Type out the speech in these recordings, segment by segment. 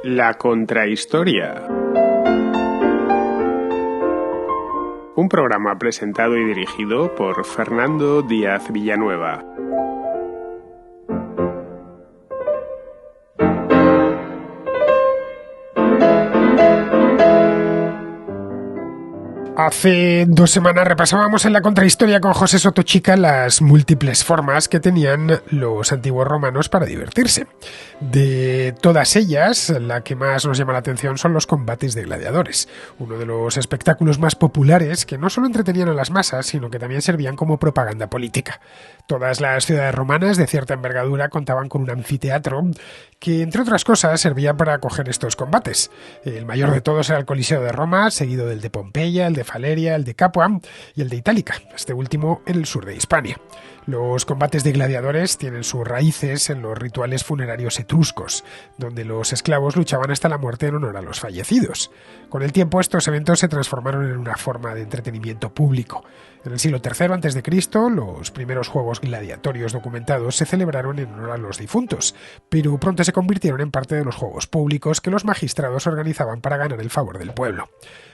La Contrahistoria. Un programa presentado y dirigido por Fernando Díaz Villanueva. Hace 2 semanas repasábamos en la contrahistoria con José Sotochica las múltiples formas que tenían los antiguos romanos para divertirse. De todas ellas, la que más nos llama la atención son los combates de gladiadores, uno de los espectáculos más populares que no solo entretenían a las masas, sino que también servían como propaganda política. Todas las ciudades romanas de cierta envergadura contaban con un anfiteatro que, entre otras cosas, servía para acoger estos combates. El mayor de todos era el Coliseo de Roma, seguido del de Pompeya, el de Faleria, el de Capua y el de Itálica, este último en el sur de Hispania. Los combates de gladiadores tienen sus raíces en los rituales funerarios etruscos, donde los esclavos luchaban hasta la muerte en honor a los fallecidos. Con el tiempo, estos eventos se transformaron en una forma de entretenimiento público. En el siglo III a.C., los primeros juegos gladiatorios documentados se celebraron en honor a los difuntos, pero pronto se convirtieron en parte de los juegos públicos que los magistrados organizaban para ganar el favor del pueblo.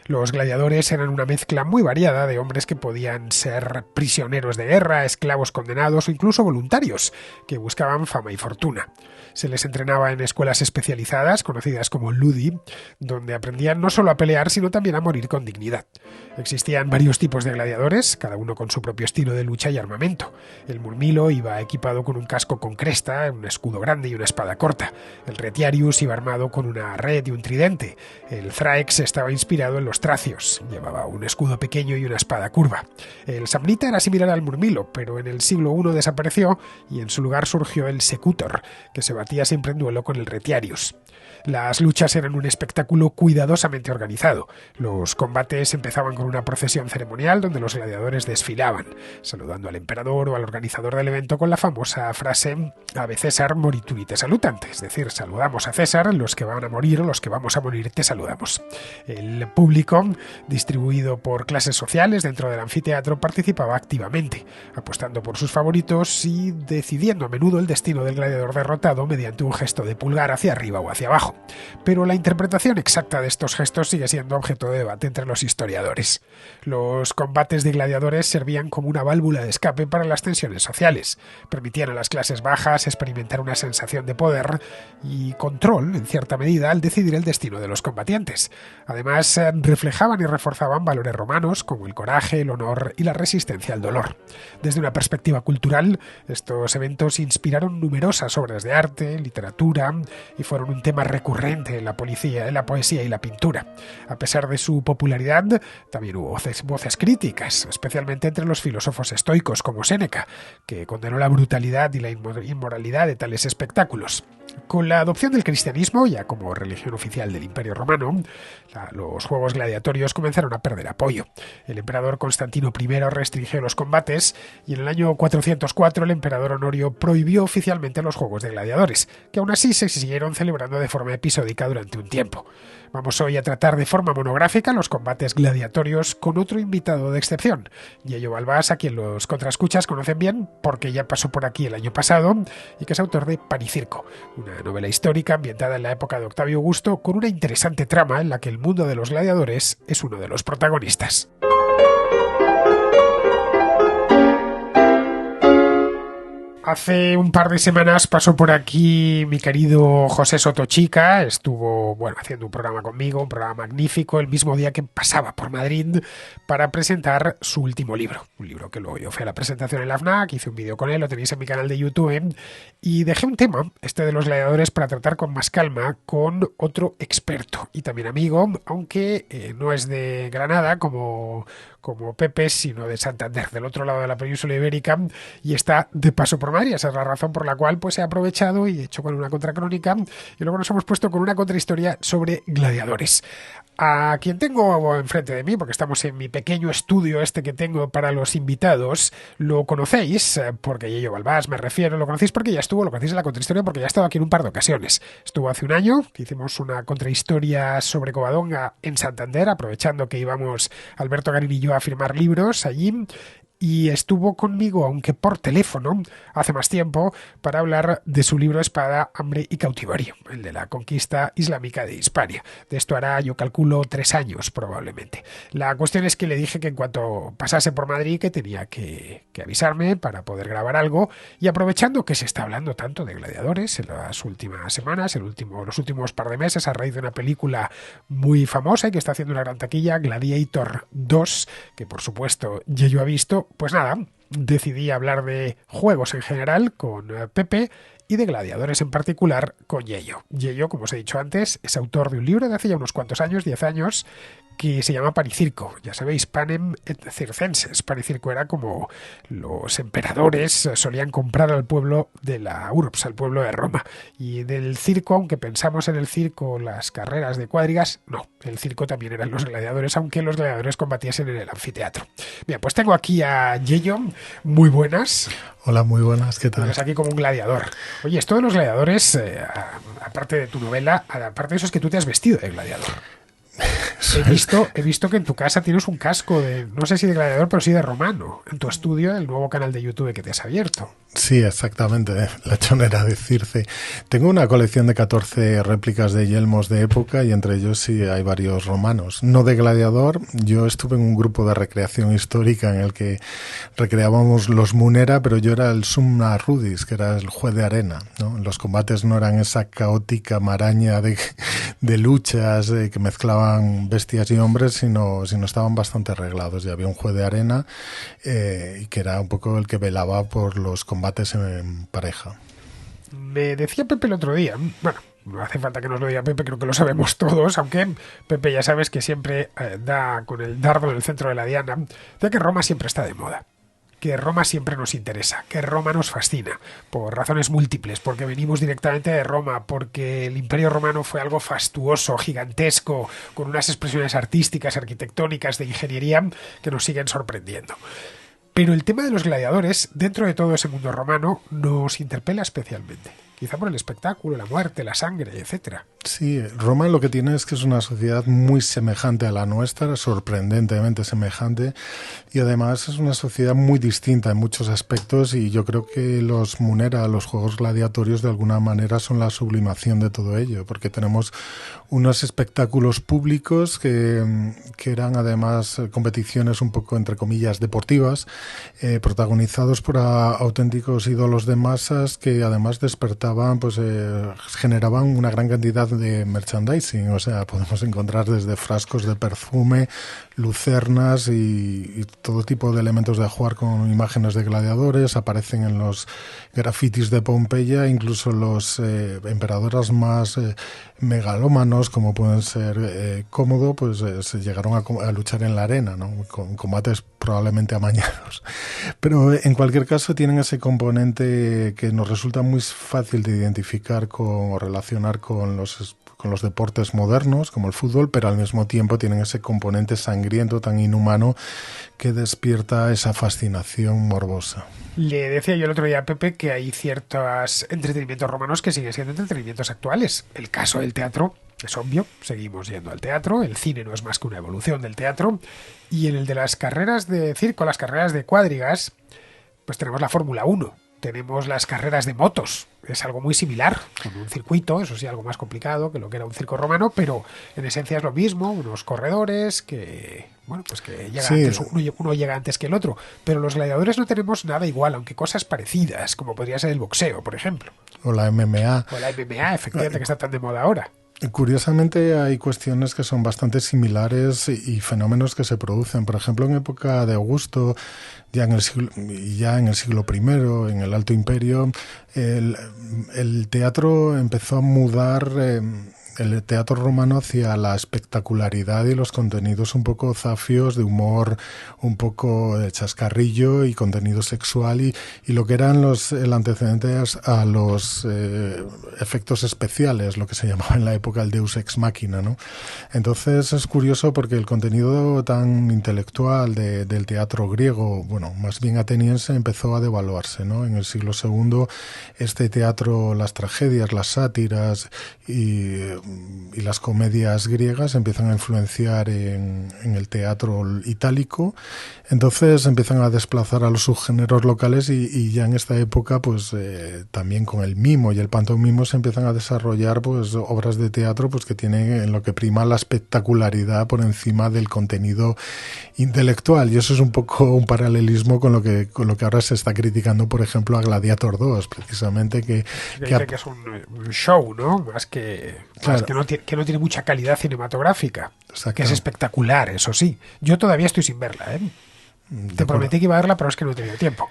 Los gladiadores eran una mezcla muy variada de hombres que podían ser prisioneros de guerra, esclavos condenados o incluso voluntarios, que buscaban fama y fortuna. Se les entrenaba en escuelas especializadas, conocidas como ludi, donde aprendían no solo a pelear, sino también a morir con dignidad. Existían varios tipos de gladiadores, cada uno con su propio estilo de lucha y armamento. El murmilo iba equipado con un casco con cresta, un escudo grande y una espada corta. El retiarius iba armado con una red y un tridente. El thraex estaba inspirado en los tracios. Llevaba un escudo pequeño y una espada curva. El samnita era similar al murmilo, pero en el siglo I desapareció y en su lugar surgió el secutor, que se batía siempre en duelo con el retiarius. Las luchas eran un espectáculo cuidadosamente organizado. Los combates empezaban con una procesión ceremonial donde los gladiadores desfilaban, saludando al emperador o al organizador del evento con la famosa frase Ave César morituri te salutant, es decir, saludamos a César, los que van a morir o los que vamos a morir te saludamos. El público, distribuido por clases sociales dentro del anfiteatro, participaba activamente, apostando por sus favoritos y decidiendo a menudo el destino del gladiador derrotado mediante un gesto de pulgar hacia arriba o hacia abajo. Pero la interpretación exacta de estos gestos sigue siendo objeto de debate entre los historiadores. Los combates de gladiadores servían como una válvula de escape para las tensiones sociales, permitían a las clases bajas experimentar una sensación de poder y control, en cierta medida, al decidir el destino de los combatientes. Además, reflejaban y reforzaban valores romanos como el coraje, el honor y la resistencia al dolor. Desde una perspectiva cultural, estos eventos inspiraron numerosas obras de arte, literatura y fueron un tema recurrente en la poesía y la pintura. A pesar de su popularidad, también hubo voces críticas, especialmente entre los filósofos estoicos como Séneca, que condenó la brutalidad y la inmoralidad de tales espectáculos. Con la adopción del cristianismo, ya como religión oficial del Imperio Romano, los juegos gladiatorios comenzaron a perder apoyo. El emperador Constantino I restringió los combates y en el año 404 el emperador Honorio prohibió oficialmente los juegos de gladiadores, que aún así se siguieron celebrando de forma episódica durante un tiempo. Vamos hoy a tratar de forma monográfica los combates gladiatorios con otro invitado de excepción, Yayo Balbás, a quien los contraescuchas conocen bien porque ya pasó por aquí el año pasado y que es autor de Pan y Circo, una novela histórica ambientada en la época de Octavio Augusto con una interesante trama en la que el mundo de los gladiadores es uno de los protagonistas. Hace un par de semanas pasó por aquí mi querido José Sotochica, estuvo haciendo un programa conmigo, un programa magnífico, el mismo día que pasaba por Madrid para presentar su último libro, un libro que luego yo fui a la presentación en la FNAC, hice un vídeo con él, lo tenéis en mi canal de YouTube, y dejé un tema, este de los gladiadores, para tratar con más calma con otro experto y también amigo, aunque no es de Granada como Pepe, sino de Santander, del otro lado de la península ibérica, y está de paso por Madrid. Esa es la razón por la cual he aprovechado y he hecho con una contracrónica y luego nos hemos puesto con una contrahistoria sobre gladiadores. A quien tengo enfrente de mí, porque estamos en mi pequeño estudio que tengo para los invitados, lo conocéis, porque Yayo Balbás me refiero, lo conocéis porque ya estuvo, lo conocéis en la contrahistoria porque ya ha estado aquí en un par de ocasiones. Estuvo hace un año, que hicimos una contrahistoria sobre Covadonga en Santander, aprovechando que íbamos Alberto Garín y yo a firmar libros allí, y estuvo conmigo, aunque por teléfono, hace más tiempo, para hablar de su libro Espada, Hambre y Cautiverio, el de la conquista islámica de Hispania. De esto hará, yo calculo, 3 años probablemente. La cuestión es que le dije que en cuanto pasase por Madrid que tenía que avisarme para poder grabar algo, y aprovechando que se está hablando tanto de gladiadores en las últimas semanas, los últimos par de meses, a raíz de una película muy famosa y que está haciendo una gran taquilla, Gladiator 2, que por supuesto yo ha visto, pues nada, decidí hablar de juegos en general con Pepe y de gladiadores en particular con Yello. Yello, como os he dicho antes, es autor de un libro de hace ya unos cuantos años, 10 años, que se llama Panicirco. Ya sabéis, Panem et Circenses. Panicirco era como los emperadores solían comprar al pueblo de la urbs, al pueblo de Roma. Y del circo, aunque pensamos en el circo, las carreras de cuadrigas, no, el circo también eran los gladiadores, aunque los gladiadores combatiesen en el anfiteatro. Bien, pues tengo aquí a Yello, muy buenas. Hola, muy buenas, ¿qué tal? Estás aquí como un gladiador. Oye, esto de los gladiadores, aparte de tu novela, aparte de eso es que tú te has vestido de gladiador. He visto que en tu casa tienes un casco de, no sé si de gladiador, pero sí de romano, en tu estudio, el nuevo canal de YouTube que te has abierto. Sí, exactamente, la chonera de Circe. Tengo una colección de 14 réplicas de yelmos de época y entre ellos sí hay varios romanos. No de gladiador, yo estuve en un grupo de recreación histórica en el que recreábamos los Munera, pero yo era el Summa Rudis, que era el juez de arena, ¿no? Los combates no eran esa caótica maraña de luchas que mezclaban bestias y hombres, sino estaban bastante arreglados. Y había un juez de arena y que era un poco el que velaba por los combates en pareja. Me decía Pepe el otro día, bueno, no hace falta que nos lo diga Pepe, creo que lo sabemos todos, aunque Pepe ya sabes que siempre da con el dardo en el centro de la diana, de que Roma siempre está de moda, que Roma siempre nos interesa, que Roma nos fascina, por razones múltiples, porque venimos directamente de Roma, porque el Imperio Romano fue algo fastuoso, gigantesco, con unas expresiones artísticas, arquitectónicas, de ingeniería que nos siguen sorprendiendo. Pero el tema de los gladiadores, dentro de todo ese mundo romano, nos interpela especialmente. Quizá por el espectáculo, la muerte, la sangre, etcétera. Sí, Roma lo que tiene es que es una sociedad muy semejante a la nuestra, sorprendentemente semejante, y además es una sociedad muy distinta en muchos aspectos, y yo creo que los Munera, los juegos gladiatorios, de alguna manera son la sublimación de todo ello, porque tenemos unos espectáculos públicos que eran además competiciones un poco, entre comillas, deportivas, protagonizados por auténticos ídolos de masas que además despertaban, pues generaban una gran cantidad de merchandising, o sea, podemos encontrar desde frascos de perfume, lucernas y todo tipo de elementos de jugar con imágenes de gladiadores. Aparecen en los grafitis de Pompeya, incluso los emperadores más megalómanos, como pueden ser Cómodo, pues se llegaron a luchar en la arena, ¿no? Con combates probablemente amañados. Pero en cualquier caso tienen ese componente que nos resulta muy fácil de identificar o relacionar con los deportes modernos, como el fútbol, pero al mismo tiempo tienen ese componente sangriento tan inhumano que despierta esa fascinación morbosa. Le decía yo el otro día a Pepe que hay ciertos entretenimientos romanos que siguen siendo entretenimientos actuales. El caso del teatro es obvio, seguimos yendo al teatro, el cine no es más que una evolución del teatro, y en el de las carreras de circo, las carreras de cuadrigas, pues tenemos la Fórmula 1. Tenemos las carreras de motos, es algo muy similar, con un circuito, eso sí, algo más complicado que lo que era un circo romano, pero en esencia es lo mismo, unos corredores que, bueno, pues que llega sí. Antes, uno llega antes que el otro, pero los gladiadores no tenemos nada igual, aunque cosas parecidas, como podría ser el boxeo, por ejemplo. O la MMA. O la MMA, efectivamente, que está tan de moda ahora. Curiosamente hay cuestiones que son bastante similares y fenómenos que se producen. Por ejemplo, en época de Augusto, ya en el siglo I, en el Alto Imperio, el teatro empezó a mudar el teatro romano hacia la espectacularidad y los contenidos un poco zafios, de humor un poco de chascarrillo y contenido sexual, y lo que eran el antecedente a los efectos especiales, lo que se llamaba en la época el Deus Ex Machina, ¿no? Entonces es curioso porque el contenido tan intelectual del teatro griego, bueno, más bien ateniense, empezó a devaluarse, ¿no? En el siglo II este teatro, las tragedias, las sátiras y y las comedias griegas empiezan a influenciar en el teatro itálico. Entonces empiezan a desplazar a los subgéneros locales y ya en esta época pues también con el mimo y el pantomimo se empiezan a desarrollar pues obras de teatro pues que tienen en lo que prima la espectacularidad por encima del contenido intelectual, y eso es un poco un paralelismo con lo que ahora se está criticando, por ejemplo, a Gladiator 2, precisamente que dice que es un show, ¿no? Más que no tiene mucha calidad cinematográfica, que es espectacular, eso sí. Yo todavía estoy sin verla, ¿eh? Te prometí que iba a verla, pero es que no he tenido tiempo.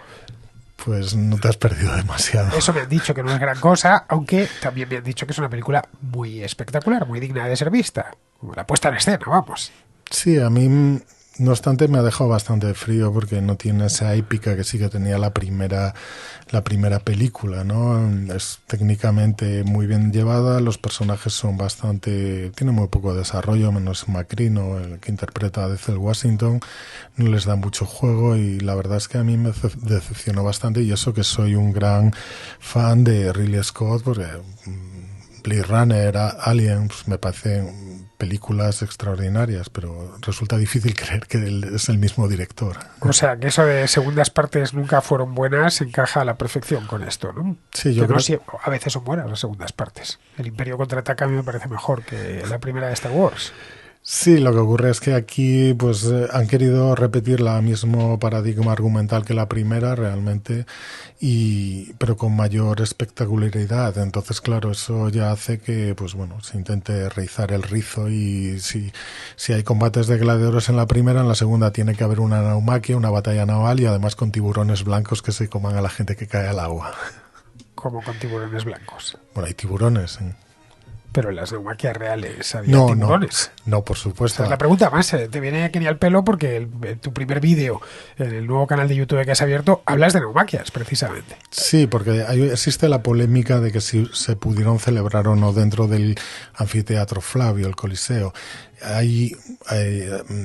Pues no te has perdido demasiado. Eso me han dicho que no es gran cosa, aunque también me han dicho que es una película muy espectacular, muy digna de ser vista. Como la puesta en escena, vamos. Sí, a mí, no obstante, me ha dejado bastante frío porque no tiene esa épica que sí que tenía la primera película, ¿no? Es técnicamente muy bien llevada, los personajes son tienen muy poco desarrollo, menos Macrino, el que interpreta a Denzel Washington, no les da mucho juego y la verdad es que a mí me decepcionó bastante, y eso que soy un gran fan de Ridley Scott, porque Blade Runner, Alien, pues me parecen películas extraordinarias, pero resulta difícil creer que él es el mismo director. O sea, que eso de segundas partes nunca fueron buenas encaja a la perfección con esto, ¿no? Sí, yo creo que a veces son buenas las segundas partes. El Imperio Contraataca a mí me parece mejor que la primera de Star Wars. Sí, lo que ocurre es que aquí pues han querido repetir el mismo paradigma argumental que la primera realmente, pero con mayor espectacularidad. Entonces, claro, eso ya hace que pues bueno, se intente rizar el rizo, y si hay combates de gladiadores en la primera, en la segunda tiene que haber una naumaquia, una batalla naval, y además con tiburones blancos que se coman a la gente que cae al agua. Como con tiburones blancos. Bueno, hay tiburones, ¿eh? Pero en las neumaquias reales había tiburones. No, por supuesto. Esa es la pregunta más. Te viene aquí al pelo porque tu primer vídeo en el nuevo canal de YouTube que has abierto hablas de neumaquias, precisamente. Sí, porque existe la polémica de que si se pudieron celebrar o no dentro del anfiteatro Flavio, el Coliseo.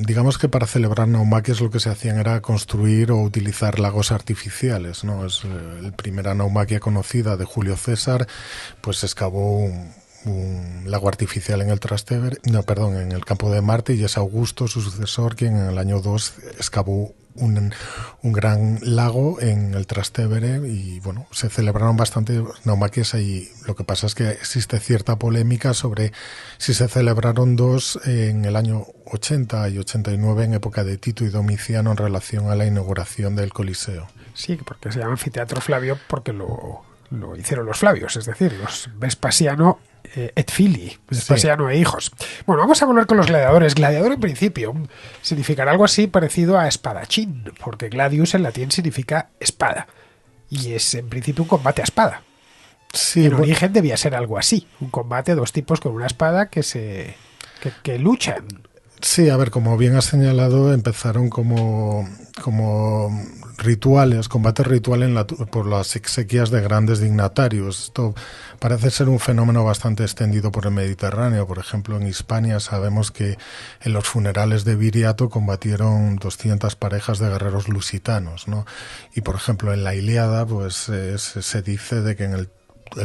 Digamos que para celebrar naumaquias lo que se hacían era construir o utilizar lagos artificiales, ¿no? Es la primera naumaquia conocida de Julio César, pues excavó un lago artificial en el en el campo de Marte, y es Augusto, su sucesor, quien en el año 2 excavó un gran lago en el Trastevere, y bueno, se celebraron bastante naumaquias ahí. Lo que pasa es que existe cierta polémica sobre si se celebraron dos en el año 80 y 89 en época de Tito y Domiciano en relación a la inauguración del Coliseo. Sí, porque se llama anfiteatro Flavio porque lo hicieron los Flavios, es decir, los Vespasiano et Fili, Vespasiano e hijos. Bueno, vamos a volver con los gladiadores. Gladiador en principio significará algo así parecido a espadachín, porque gladius en latín significa espada, y es en principio un combate a espada. Sí, en origen debía ser algo así, un combate, dos tipos con una espada que luchan. Sí, a ver, como bien has señalado, empezaron como rituales, combates rituales por las exequias de grandes dignatarios. Esto parece ser un fenómeno bastante extendido por el Mediterráneo. Por ejemplo, en Hispania sabemos que en los funerales de Viriato combatieron 200 parejas de guerreros lusitanos, ¿no? Y, por ejemplo, en la Ilíada pues se dice de que en el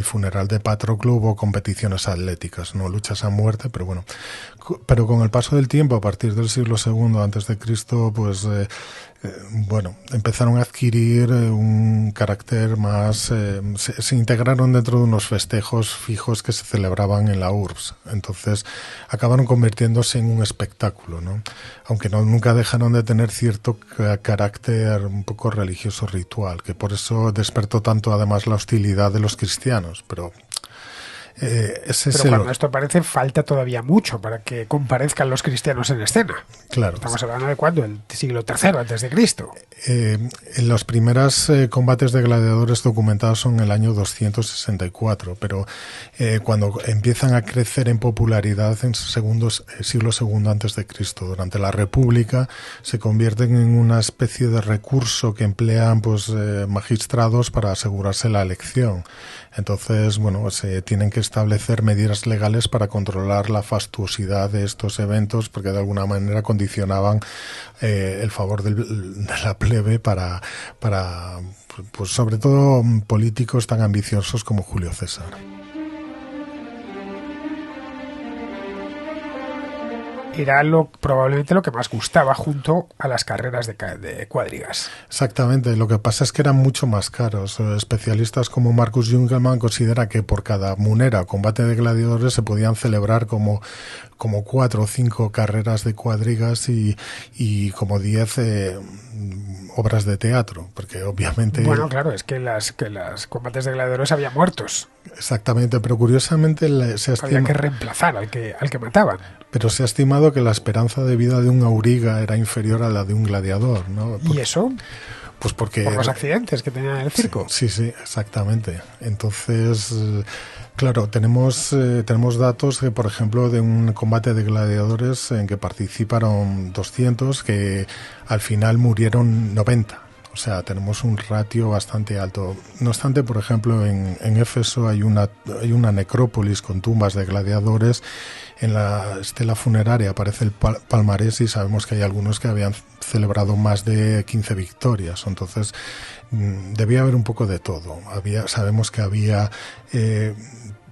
funeral de Patroclo hubo competiciones atléticas, no luchas a muerte, pero bueno. Pero con el paso del tiempo, a partir del siglo II antes de Cristo, pues empezaron a adquirir un carácter más, se integraron dentro de unos festejos fijos que se celebraban en la URBS. Entonces acabaron convirtiéndose en un espectáculo, ¿no? Aunque nunca dejaron de tener cierto carácter un poco religioso ritual, que por eso despertó tanto además la hostilidad de los cristianos, pero cuando esto aparece falta todavía mucho para que comparezcan los cristianos en escena. Claro. Estamos hablando de ¿cuándo? El siglo III antes de Cristo. Los primeros combates de gladiadores documentados son en el año 264, pero cuando empiezan a crecer en popularidad en siglo II antes de Cristo, durante la República, se convierten en una especie de recurso que emplean magistrados para asegurarse la elección. Entonces, se tienen que establecer medidas legales para controlar la fastuosidad de estos eventos, porque de alguna manera condicionaban el favor de la plebe para pues sobre todo políticos tan ambiciosos como Julio César. era probablemente lo que más gustaba junto a las carreras de cuadrigas. Exactamente, lo que pasa es que eran mucho más caros. Especialistas como Marcus Jungelmann considera que por cada munera o combate de gladiadores se podían celebrar como 4 o 5 carreras de cuadrigas y como 10 obras de teatro, porque obviamente... Bueno, claro, es que las combates de gladiadores había muertos. Exactamente, pero curiosamente había que reemplazar al que mataban. Pero se ha estimado que la esperanza de vida de un auriga era inferior a la de un gladiador, ¿no? ¿Y eso? Pues porque... Por los accidentes que tenía en el circo. Sí, exactamente. Entonces, claro, tenemos datos, por ejemplo, de un combate de gladiadores en que participaron 200, que al final murieron 90. O sea, tenemos un ratio bastante alto. No obstante, por ejemplo, en Éfeso hay una necrópolis con tumbas de gladiadores. En la estela funeraria aparece el palmarés y sabemos que hay algunos que habían celebrado más de 15 victorias. Entonces, debía haber un poco de todo. Sabemos que había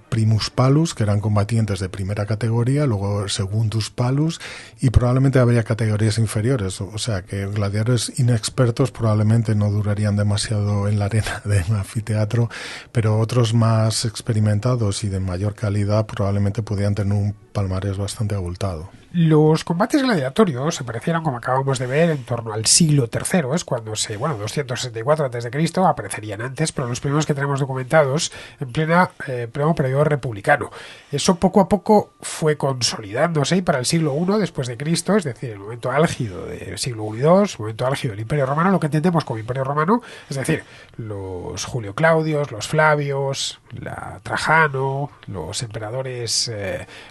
primus palus, que eran combatientes de primera categoría, luego secundus palus, y probablemente habría categorías inferiores, o sea que gladiadores inexpertos probablemente no durarían demasiado en la arena de un anfiteatro, pero otros más experimentados y de mayor calidad probablemente podían tener un palmarés bastante abultado. Los combates gladiatorios aparecieron, como acabamos de ver, en torno al siglo III, es cuando 264 a.C., aparecerían antes, pero los primeros que tenemos documentados en pleno periodo republicano. Eso poco a poco fue consolidándose y para el siglo I después de Cristo, es decir, el momento álgido del siglo I y II, momento álgido del Imperio Romano, lo que entendemos como Imperio Romano, es decir, los Julio Claudios, los Flavios, Trajano, los emperadores,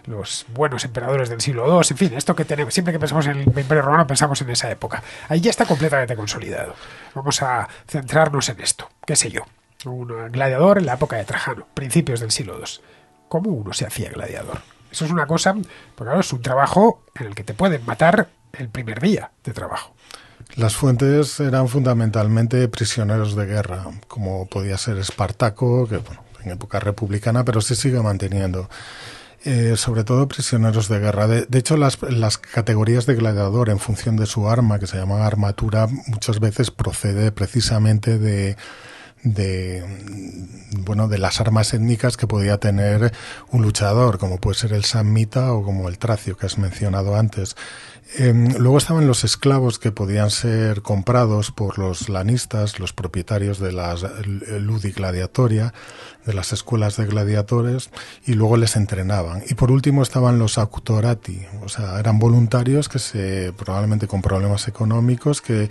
los buenos emperadores del siglo II, en fin, esto que tenemos, siempre que pensamos en el Imperio Romano pensamos en esa época. Ahí ya está completamente consolidado. Vamos a centrarnos en esto, qué sé yo, un gladiador en la época de Trajano, principios del siglo II. ¿Cómo uno se hacía gladiador? Eso es una cosa, porque claro, es un trabajo en el que te pueden matar el primer día de trabajo. Las fuentes eran fundamentalmente prisioneros de guerra, como podía ser Espartaco, que bueno, en época republicana, pero se sigue manteniendo. Sobre todo prisioneros de guerra. De hecho, las categorías de gladiador en función de su arma, que se llama armatura, muchas veces procede precisamente de las armas étnicas que podía tener un luchador, como puede ser el samnita o como el tracio que has mencionado antes. Luego estaban los esclavos que podían ser comprados por los lanistas, los propietarios de las ludi gladiatoria, de las escuelas de gladiadores, y luego les entrenaban. Y por último estaban los auctorati, o sea, eran voluntarios que probablemente con problemas económicos, que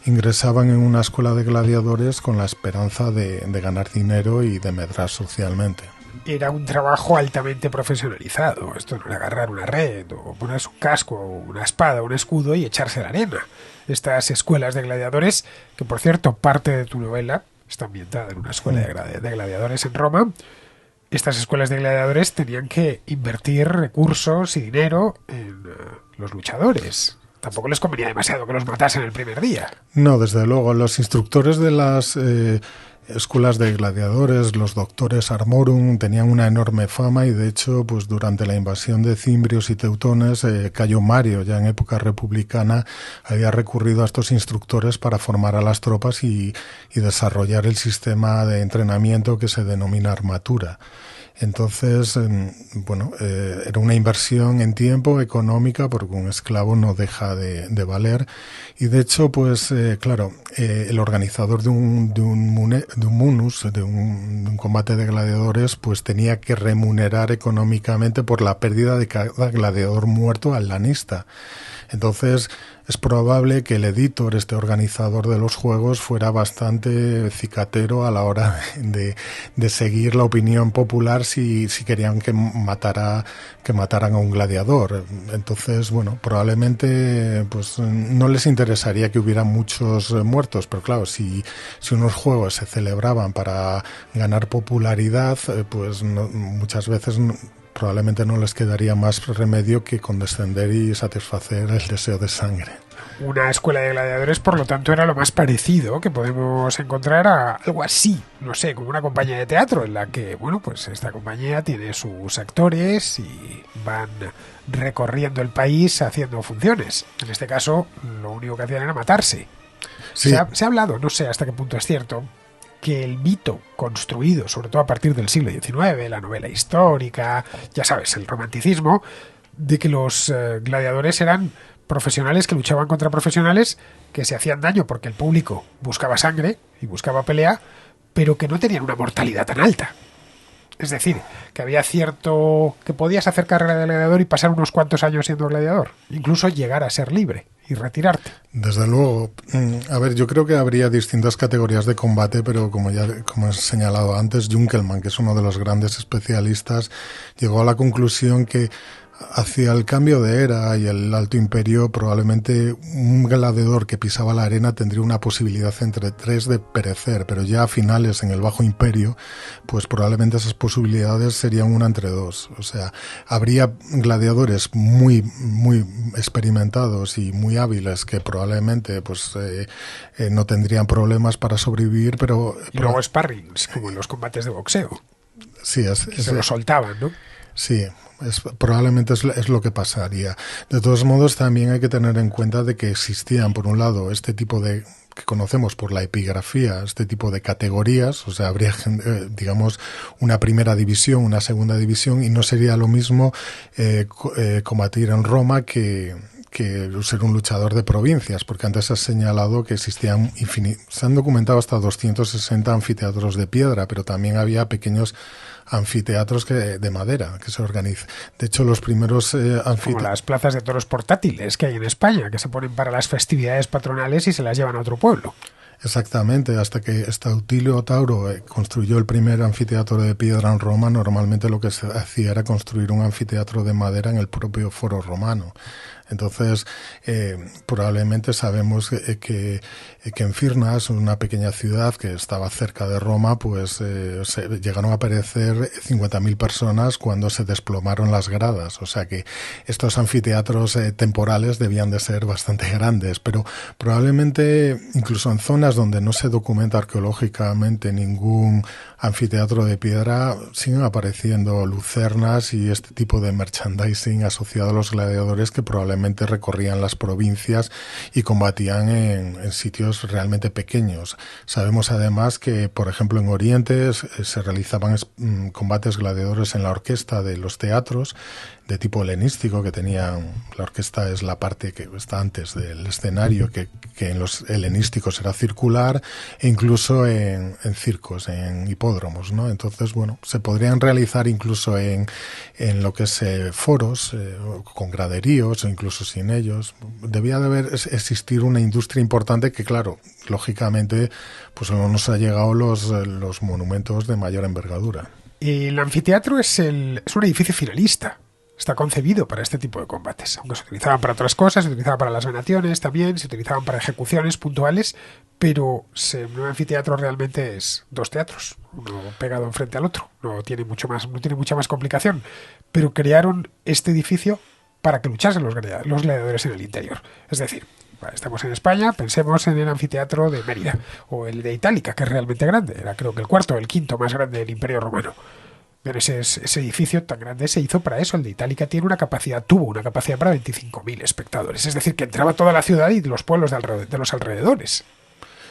ingresaban en una escuela de gladiadores con la esperanza de ganar dinero y de medrar socialmente. Era un trabajo altamente profesionalizado. Esto no era agarrar una red o ponerse un casco, una espada, un escudo y echarse a la arena. Estas escuelas de gladiadores, que por cierto parte de tu novela está ambientada en una escuela de gladiadores en Roma, estas escuelas de gladiadores tenían que invertir recursos y dinero en los luchadores. Tampoco les convenía demasiado que los matasen el primer día. No, desde luego. Los instructores de las escuelas de gladiadores, los doctores armorum, tenían una enorme fama y de hecho, pues durante la invasión de cimbrios y teutones, Cayo Mario, ya en época republicana, había recurrido a estos instructores para formar a las tropas y desarrollar el sistema de entrenamiento que se denomina armatura. Entonces, era una inversión en tiempo económica porque un esclavo no deja de valer. Y de hecho, pues, el organizador de un munus, de un combate de gladiadores, pues tenía que remunerar económicamente por la pérdida de cada gladiador muerto al lanista. Entonces, es probable que el editor, este organizador de los juegos, fuera bastante cicatero a la hora de seguir la opinión popular si querían que mataran a un gladiador. Entonces, probablemente pues no les interesaría que hubiera muchos muertos, pero claro, si unos juegos se celebraban para ganar popularidad, pues muchas veces probablemente no les quedaría más remedio que condescender y satisfacer el deseo de sangre. una escuela de gladiadores, por lo tanto, era lo más parecido que podemos encontrar a algo así, no sé, como una compañía de teatro en la que, bueno, pues esta compañía tiene sus actores y van recorriendo el país haciendo funciones. En este caso, lo único que hacían era matarse. Sí. Se ha hablado, no sé hasta qué punto es cierto, que el mito construido, sobre todo a partir del siglo XIX, la novela histórica, ya sabes, el romanticismo, de que los gladiadores eran profesionales que luchaban contra profesionales que se hacían daño porque el público buscaba sangre y buscaba pelea, pero que no tenían una mortalidad tan alta. Es decir, que había cierto... que podías hacer carrera de gladiador y pasar unos cuantos años siendo gladiador, incluso llegar a ser libre y retirarte. Desde luego. A ver, yo creo que habría distintas categorías de combate, pero como he señalado antes, Junkelmann, que es uno de los grandes especialistas, llegó a la conclusión que hacia el cambio de era y el Alto Imperio, probablemente un gladiador que pisaba la arena tendría una posibilidad entre 3 de perecer, pero ya a finales en el Bajo Imperio, pues probablemente esas posibilidades serían una entre 2. O sea, habría gladiadores muy experimentados y muy hábiles que probablemente pues no tendrían problemas para sobrevivir, pero... Y luego sparrings, como en los combates de boxeo. Sí, se lo soltaban, ¿no? Sí, probablemente es lo que pasaría. De todos modos, también hay que tener en cuenta de que existían, por un lado, este tipo de que conocemos por la epigrafía, este tipo de categorías, o sea, habría, digamos, una primera división, una segunda división, y no sería lo mismo combatir en Roma que ser un luchador de provincias, porque antes has señalado que existían se han documentado hasta 260 anfiteatros de piedra, pero también había pequeños anfiteatros de madera que se organizan. De hecho, los primeros anfiteatros... Como las plazas de toros portátiles que hay en España, que se ponen para las festividades patronales y se las llevan a otro pueblo. Exactamente, hasta que Stautilio Tauro construyó el primer anfiteatro de piedra en Roma, normalmente lo que se hacía era construir un anfiteatro de madera en el propio foro romano. Entonces, probablemente sabemos que en Firnas, una pequeña ciudad que estaba cerca de Roma, pues llegaron a perecer 50.000 personas cuando se desplomaron las gradas. O sea que estos anfiteatros temporales debían de ser bastante grandes, pero probablemente incluso en zonas donde no se documenta arqueológicamente ningún anfiteatro de piedra, siguen apareciendo lucernas y este tipo de merchandising asociado a los gladiadores que probablemente recorrían las provincias y combatían en sitios realmente pequeños. Sabemos además que, por ejemplo, en Oriente se realizaban combates gladiadores en la orquesta de los teatros de tipo helenístico, que tenían, la orquesta es la parte que está antes del escenario, que en los helenísticos era circular, e incluso en circos, en hipódromos, ¿no? Entonces, bueno, se podrían realizar incluso en lo que es foros, con graderíos o incluso sin ellos. Debía de existir una industria importante que, claro, lógicamente, pues no nos ha llegado los monumentos de mayor envergadura. El anfiteatro es un edificio finalista. Está concebido para este tipo de combates. Aunque se utilizaban para otras cosas, se utilizaban para las venaciones también, se utilizaban para ejecuciones puntuales, pero un anfiteatro realmente es 2 teatros, uno pegado enfrente al otro. No tiene mucha más complicación. Pero crearon este edificio para que luchasen los gladiadores en el interior. Es decir, estamos en España, pensemos en el anfiteatro de Mérida o el de Itálica, que es realmente grande. Era creo que el 4º o el 5º más grande del Imperio Romano. Pero ese edificio tan grande se hizo para eso. El de Itálica tuvo una capacidad para 25.000 espectadores. Es decir, que entraba toda la ciudad y los pueblos de los alrededores.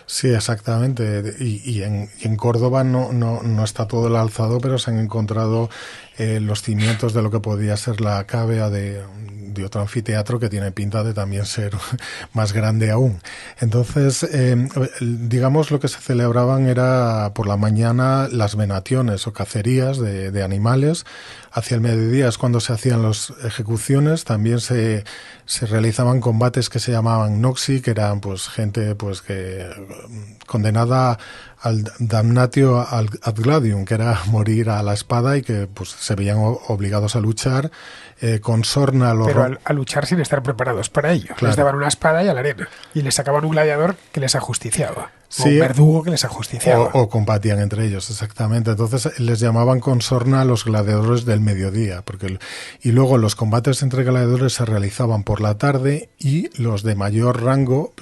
Sí, exactamente. Y en Córdoba no está todo el alzado, pero se han encontrado los cimientos de lo que podía ser la cávea de otro anfiteatro que tiene pinta de también ser más grande aún. Entonces, digamos, lo que se celebraban era por la mañana las venaciones o cacerías de animales. Hacia el mediodía es cuando se hacían las ejecuciones. También se realizaban combates que se llamaban noxi, que eran pues gente pues que condenada al damnatio ad gladium, que era morir a la espada y que pues se veían obligados a luchar con sorna. Pero a luchar sin estar preparados para ello. Claro. Les daban una espada y a la arena. Y les sacaban un gladiador que les ajusticiaba. Sí, o un verdugo que les ajusticiaba. O combatían entre ellos, exactamente. Entonces les llamaban con sorna a los gladiadores del mediodía. Y luego los combates entre gladiadores se realizaban por la tarde y los de mayor rango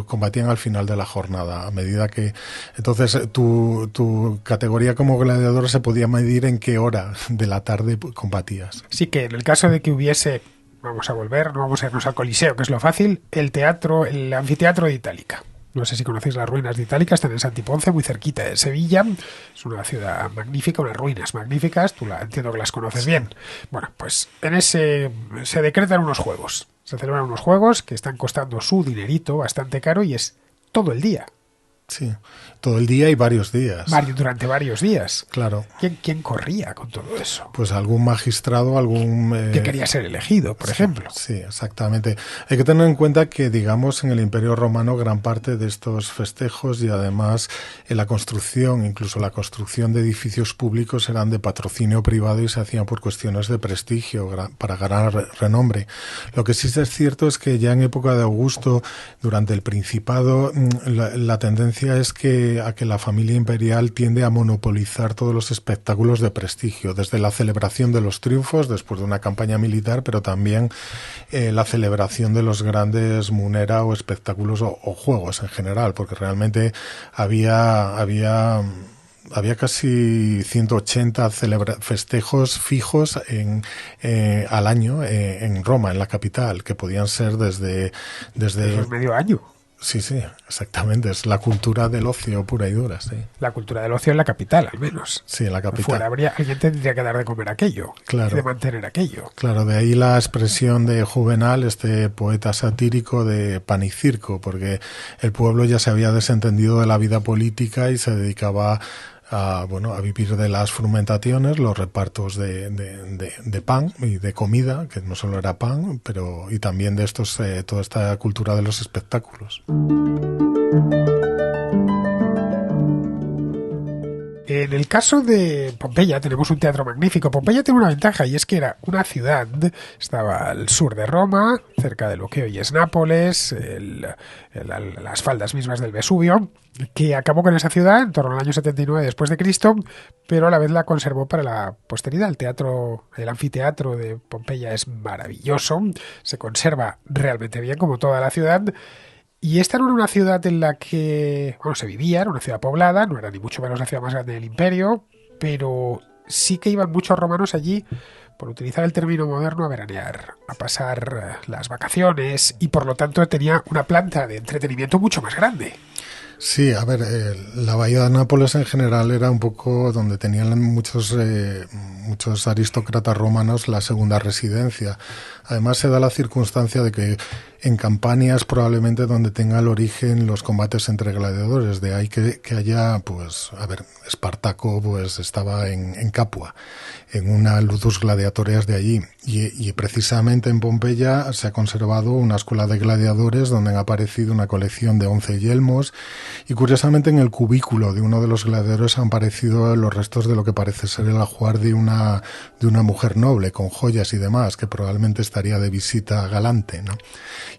combatían al final de la jornada. A medida que... Entonces tu categoría como gladiador se podía medir en qué hora de la tarde combatías. Sí, que en el caso de que hubiese... Vamos a volver, no vamos a irnos al Coliseo, que es lo fácil, el anfiteatro de Itálica. No sé si conocéis las ruinas de Itálica, están en Santiponce, muy cerquita de Sevilla. Es una ciudad magnífica, unas ruinas magníficas, entiendo que las conoces bien. Bueno, pues en ese se decretan unos juegos, se celebran unos juegos que están costando su dinerito bastante caro y es todo el día. Sí, todo el día y varios días. Durante varios días. Claro. ¿Quién corría con todo eso? Pues algún magistrado, que quería ser elegido, por ejemplo. Sí, exactamente. Hay que tener en cuenta que, digamos, en el Imperio Romano gran parte de estos festejos y además en la construcción, incluso la construcción de edificios públicos eran de patrocinio privado y se hacían por cuestiones de prestigio, para ganar renombre. Lo que sí es cierto es que ya en época de Augusto, durante el Principado, la tendencia es a que la familia imperial tiende a monopolizar todos los espectáculos de prestigio, desde la celebración de los triunfos después de una campaña militar, pero también la celebración de los grandes munera o espectáculos o juegos en general, porque realmente había casi 180 festejos fijos al año en Roma, en la capital, que podían ser desde Eso es medio año. Sí, exactamente. Es la cultura del ocio pura y dura, sí. La cultura del ocio en la capital, al menos. Sí, en la capital. Fuera alguien tendría que dar de comer aquello. Claro. Y de mantener aquello. Claro, de ahí la expresión de Juvenal, este poeta satírico de pan y circo, porque el pueblo ya se había desentendido de la vida política y se dedicaba a vivir de las frumentaciones, los repartos de pan y de comida, que no solo era pan, y también de toda esta cultura de los espectáculos. En el caso de Pompeya tenemos un teatro magnífico. Pompeya tiene una ventaja y es que era una ciudad, estaba al sur de Roma, cerca de lo que hoy es Nápoles, las faldas mismas del Vesubio, que acabó con esa ciudad en torno al año 79 después de Cristo, pero a la vez la conservó para la posteridad. El anfiteatro de Pompeya es maravilloso, se conserva realmente bien como toda la ciudad. Y esta no era una ciudad en la que, se vivía, era una ciudad poblada, no era ni mucho menos la ciudad más grande del imperio, pero sí que iban muchos romanos allí, por utilizar el término moderno, a veranear, a pasar las vacaciones, y por lo tanto tenía una planta de entretenimiento mucho más grande. Sí, a ver, la bahía de Nápoles en general era un poco donde tenían muchos aristócratas romanos la segunda residencia. Además se da la circunstancia de que en Campania es probablemente donde tenga el origen los combates entre gladiadores, de ahí que haya, Espartaco estaba en Capua, en una ludus gladiatoreas de allí, y precisamente en Pompeya se ha conservado una escuela de gladiadores donde han aparecido una colección de 11 yelmos, y curiosamente en el cubículo de uno de los gladiadores han aparecido los restos de lo que parece ser el ajuar de una mujer noble con joyas y demás, que probablemente estaría de visita galante, ¿no?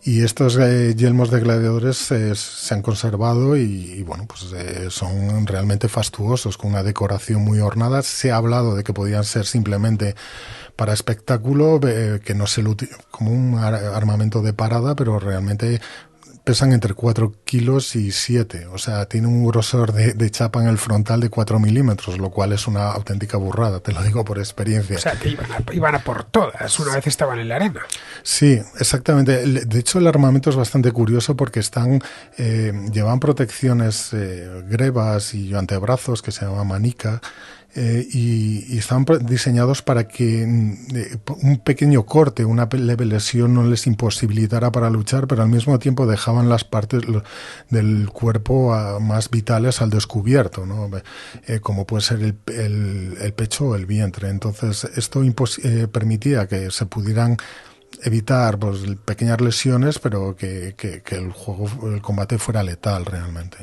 Y estos yelmos de gladiadores se han conservado y son realmente fastuosos, con una decoración muy ornada. Se ha hablado de que podían ser simplemente para espectáculo, que no se lo como un armamento de parada, pero realmente pesan entre 4 kilos y 7, o sea, tiene un grosor de chapa en el frontal de 4 milímetros, lo cual es una auténtica burrada, te lo digo por experiencia. O sea, que iban a por todas una vez estaban en la arena. Sí, exactamente. De hecho, el armamento es bastante curioso porque llevan protecciones grebas y antebrazos que se llaman manica, y están diseñados para que un pequeño corte, una leve lesión no les imposibilitara para luchar, pero al mismo tiempo dejaban las partes del cuerpo más vitales al descubierto, ¿no? Como puede ser el pecho o el vientre. Entonces esto permitía que se pudieran evitar pequeñas lesiones, pero que el combate fuera letal realmente.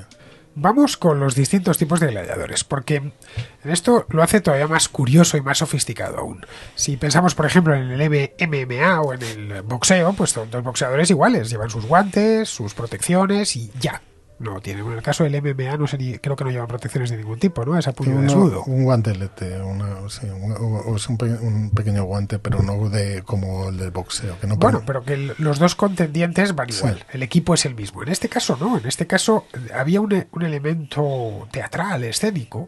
Vamos con los distintos tipos de gladiadores, porque en esto lo hace todavía más curioso y más sofisticado aún. Si pensamos, por ejemplo, en el MMA o en el boxeo, pues son dos boxeadores iguales, llevan sus guantes, sus protecciones y ya. No tienen. En el caso del MMA no sé creo que no llevan protecciones de ningún tipo, ¿no? Es a puño desnudo. Un guantelete, un pequeño guante, pero no como el del boxeo. Que no bueno, pero que los dos contendientes van igual. Sí. El equipo es el mismo. En este caso no. En este caso había un elemento teatral, escénico,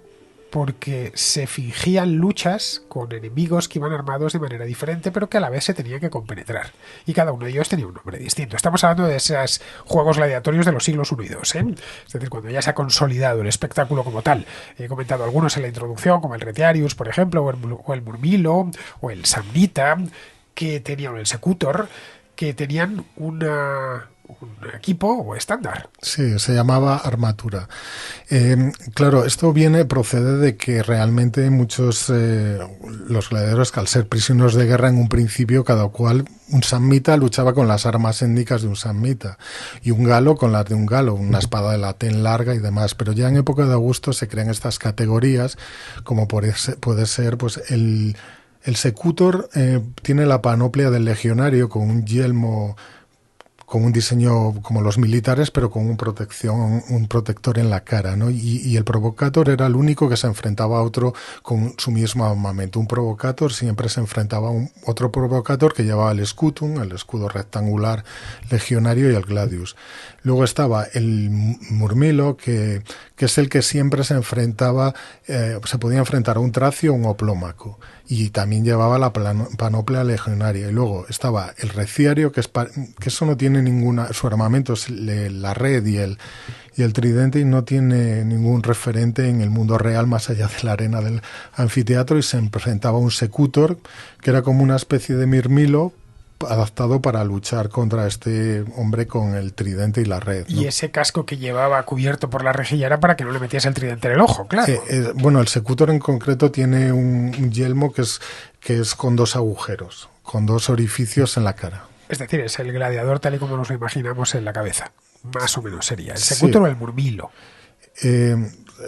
porque se fingían luchas con enemigos que iban armados de manera diferente, pero que a la vez se tenían que compenetrar. Y cada uno de ellos tenía un nombre distinto. Estamos hablando de esos juegos gladiatorios de los siglos I y II, ¿eh? Es decir, cuando ya se ha consolidado el espectáculo como tal. He comentado algunos en la introducción, como el Retiarius, por ejemplo, o el Murmilo, o el Samnita, que tenían el Secutor, que tenían un equipo o estándar. Sí, se llamaba armatura. Claro, esto procede de que realmente muchos los gladiadores, que al ser prisioneros de guerra en un principio, cada cual, un samnita luchaba con las armas étnicas de un samnita y un galo con las de un galo, una espada de latén larga y demás. Pero ya en época de Augusto se crean estas categorías, como puede ser pues el secutor tiene la panoplia del legionario con un yelmo, con un diseño como los militares, pero con un protector en la cara, ¿no? Y el provocator era el único que se enfrentaba a otro con su mismo armamento. Un provocator siempre se enfrentaba a otro provocator que llevaba el scutum, el escudo rectangular legionario, y el gladius. Luego estaba el murmilo, que es el que siempre se enfrentaba, se podía enfrentar a un tracio o un oplómaco, y también llevaba la panoplia legionaria. Y luego estaba el reciario, que eso no tiene ninguna, su armamento es la red y el tridente, y no tiene ningún referente en el mundo real más allá de la arena del anfiteatro, y se enfrentaba a un secutor, que era como una especie de mirmilo adaptado para luchar contra este hombre con el tridente y la red, ¿no? Y ese casco que llevaba cubierto por la rejilla era para que no le metiese el tridente en el ojo, claro. Bueno, el secutor en concreto tiene un yelmo que es con dos agujeros, con dos orificios en la cara. Es decir, es el gladiador tal y como nos lo imaginamos en la cabeza. Más o menos sería. ¿El secutor o el murmilo?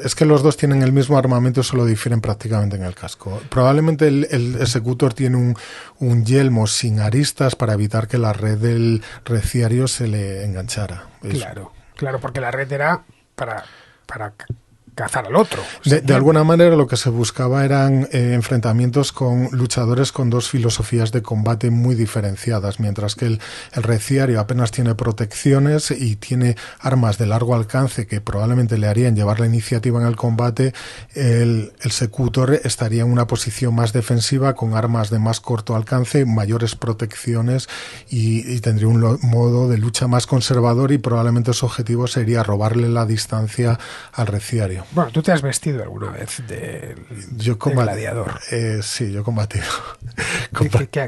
Es que los dos tienen el mismo armamento, solo difieren prácticamente en el casco. Probablemente el secutor tiene un yelmo sin aristas para evitar que la red del reciario se le enganchara. Claro, porque la red era para cazar al otro. De alguna manera lo que se buscaba eran enfrentamientos con luchadores con dos filosofías de combate muy diferenciadas, mientras que el reciario apenas tiene protecciones y tiene armas de largo alcance que probablemente le harían llevar la iniciativa en el combate. El secutor estaría en una posición más defensiva, con armas de más corto alcance, mayores protecciones, y tendría un modo de lucha más conservador, y probablemente su objetivo sería robarle la distancia al reciario. Bueno, ¿tú te has vestido alguna vez de gladiador? Sí, yo he combatido.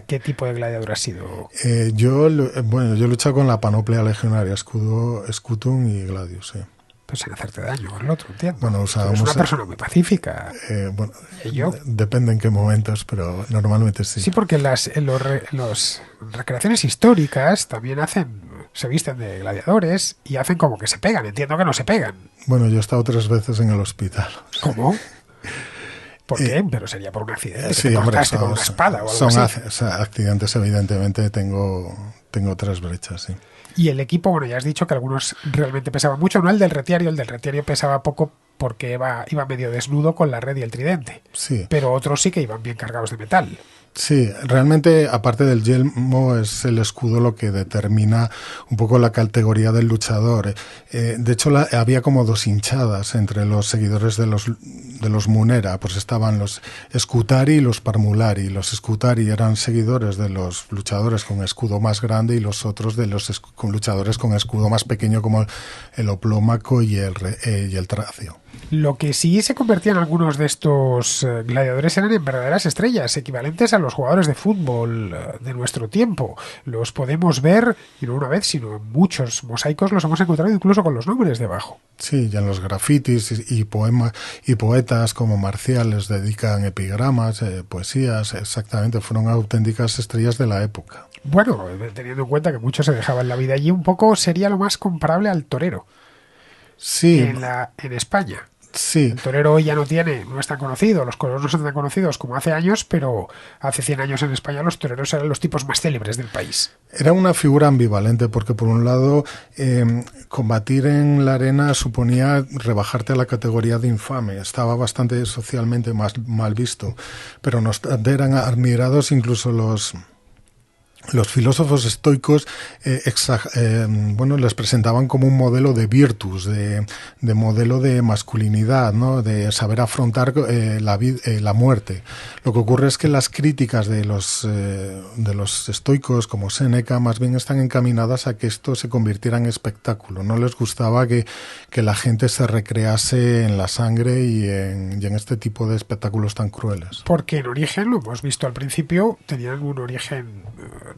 ¿Qué tipo de gladiador has sido? Yo he luchado con la panoplia legionaria, escudo, scutum y gladius, sí. Pues sin hacerte daño con el otro, entiendo. Bueno, es una persona muy pacífica. Depende en qué momentos, pero normalmente sí. Sí, porque en las recreaciones históricas también se visten de gladiadores y hacen como que se pegan. Entiendo que no se pegan. Bueno, yo he estado 3 veces en el hospital. ¿Cómo? ¿Por qué? Pero sería por un accidente. Sí, te hombre, con una espada o algo así. Son accidentes, evidentemente. Tengo 3 brechas, sí. Y el equipo, bueno, ya has dicho que algunos realmente pesaban mucho, no el del retiario. El del retiario pesaba poco porque iba medio desnudo con la red y el tridente. Sí. Pero otros sí que iban bien cargados de metal. Sí, realmente, aparte del yelmo, es el escudo lo que determina un poco la categoría del luchador. De hecho, había como 2 hinchadas entre los seguidores de los Munera. Pues estaban los Scutari y los Parmulari. Los Scutari eran seguidores de los luchadores con escudo más grande, y los otros de los luchadores con escudo más pequeño, como el oplómaco y el tracio. Lo que sí se convertían algunos de estos gladiadores eran en verdaderas estrellas, equivalentes a los jugadores de fútbol de nuestro tiempo. Los podemos ver, y no una vez, sino en muchos mosaicos los hemos encontrado incluso con los nombres debajo. Sí, ya en los grafitis y poetas como Marcial les dedican epigramas, poesías, exactamente, fueron auténticas estrellas de la época. Bueno, teniendo en cuenta que muchos se dejaban la vida allí, un poco sería lo más comparable al torero. Sí, en España. sí. El torero hoy ya no es tan conocido, los toreros no son tan conocidos como hace años, pero hace 100 años en España los toreros eran los tipos más célebres del país. Era una figura ambivalente porque por un lado combatir en la arena suponía rebajarte a la categoría de infame, estaba bastante socialmente más mal visto, pero no obstante eran admirados incluso los filósofos estoicos les presentaban como un modelo de virtus, de modelo de masculinidad, ¿no? De saber afrontar la muerte. Lo que ocurre es que las críticas de los estoicos como Séneca más bien están encaminadas a que esto se convirtiera en espectáculo. No les gustaba que la gente se recrease en la sangre y en este tipo de espectáculos tan crueles. Porque en origen, lo hemos visto al principio, tenían un origen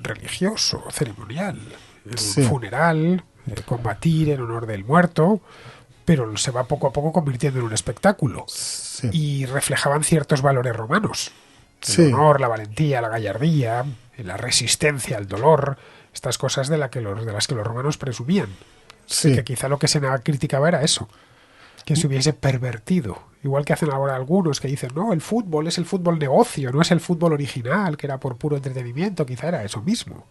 religioso, ceremonial, un funeral, combatir en honor del muerto, pero se va poco a poco convirtiendo en un espectáculo. Sí. Y reflejaban ciertos valores romanos. El honor, la valentía, la gallardía, la resistencia al dolor, estas cosas de las que los romanos presumían. Sí. Que quizá lo que se criticaba era eso, que se hubiese pervertido. Igual que hacen ahora algunos que dicen, no, el fútbol es el fútbol negocio, no es el fútbol original, que era por puro entretenimiento, quizá era eso mismo.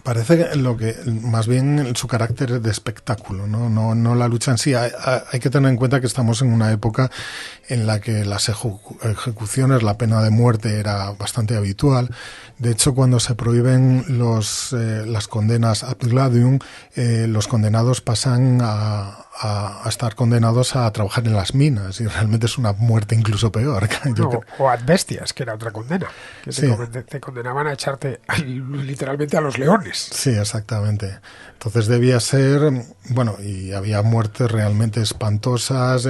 Parece que más bien su carácter de espectáculo, no la lucha en sí. Hay que tener en cuenta que estamos en una época en la que las ejecuciones, la pena de muerte era bastante habitual. De hecho, cuando se prohíben las condenas ad gladium, los condenados pasan a estar condenados a trabajar en las minas, y realmente es una muerte incluso peor. O ad bestias, que era otra condena, que te condenaban a echarte literalmente a los leones. Sí, exactamente. Entonces debía ser, y había muertes realmente espantosas,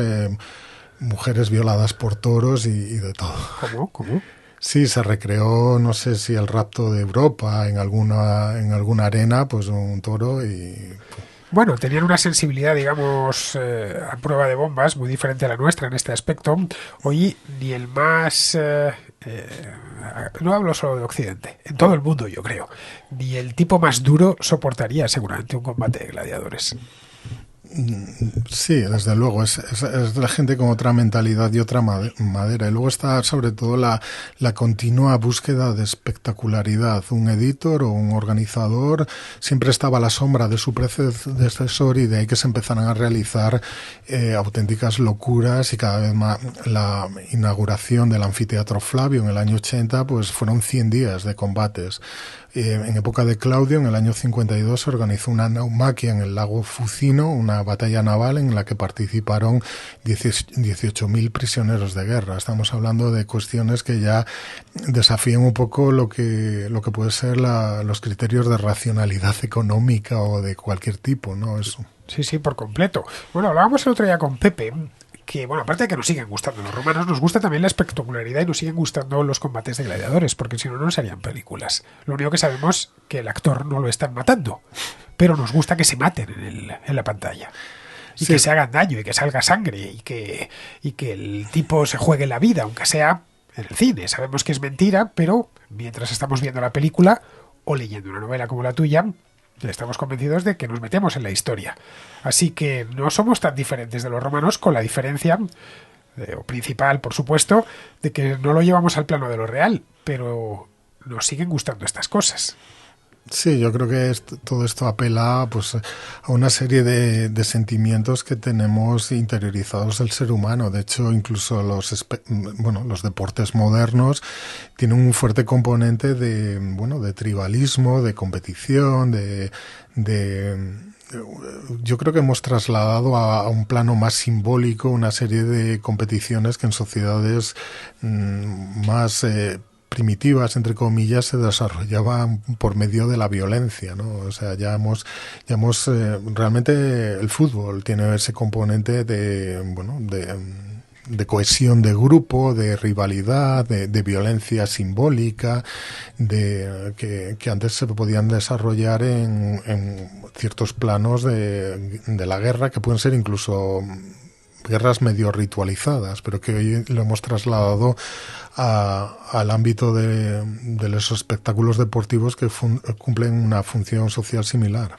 mujeres violadas por toros y de todo. ¿Cómo? Sí, se recreó, no sé si el rapto de Europa en alguna arena, pues un toro y... Bueno, tenían una sensibilidad, digamos, a prueba de bombas muy diferente a la nuestra en este aspecto. Hoy ni el más... no hablo solo de Occidente, en todo el mundo yo creo, ni el tipo más duro soportaría seguramente un combate de gladiadores. Sí, desde luego, es la gente con otra mentalidad y otra madera. Y luego está sobre todo la continua búsqueda de espectacularidad. Un editor o un organizador siempre estaba a la sombra de su predecesor, y de ahí que se empezaran a realizar auténticas locuras, y cada vez más. La inauguración del anfiteatro Flavio en el año 80 pues fueron 100 días de combates. En época de Claudio, en el año 52, se organizó una naumaquia en el lago Fucino, una batalla naval en la que participaron 18.000 prisioneros de guerra. Estamos hablando de cuestiones que ya desafían un poco lo que puede ser los criterios de racionalidad económica o de cualquier tipo, ¿no? Eso. Sí, por completo. Bueno, hablábamos el otro día con Pepe, que, aparte de que nos siguen gustando los romanos, nos gusta también la espectacularidad y nos siguen gustando los combates de gladiadores, porque si no, no serían películas. Lo único que sabemos es que el actor no lo están matando, pero nos gusta que se maten en la pantalla. Y que se hagan daño, y que salga sangre, y que el tipo se juegue la vida, aunque sea en el cine. Sabemos que es mentira, pero mientras estamos viendo la película o leyendo una novela como la tuya, estamos convencidos de que nos metemos en la historia. Así que no somos tan diferentes de los romanos, con la diferencia, principal, por supuesto, de que no lo llevamos al plano de lo real, pero nos siguen gustando estas cosas. Sí, yo creo que todo esto apela pues a una serie de sentimientos que tenemos interiorizados el ser humano. De hecho, incluso los deportes modernos tienen un fuerte componente de tribalismo, de competición, yo creo que hemos trasladado a un plano más simbólico una serie de competiciones que en sociedades más primitivas, entre comillas, se desarrollaban por medio de la violencia, ¿no? O sea, ya hemos realmente el fútbol tiene ese componente de cohesión de grupo, de rivalidad, de violencia simbólica, que antes se podían desarrollar en ciertos planos de la guerra, que pueden ser incluso guerras medio ritualizadas, pero que hoy lo hemos trasladado al ámbito de los espectáculos deportivos que cumplen una función social similar.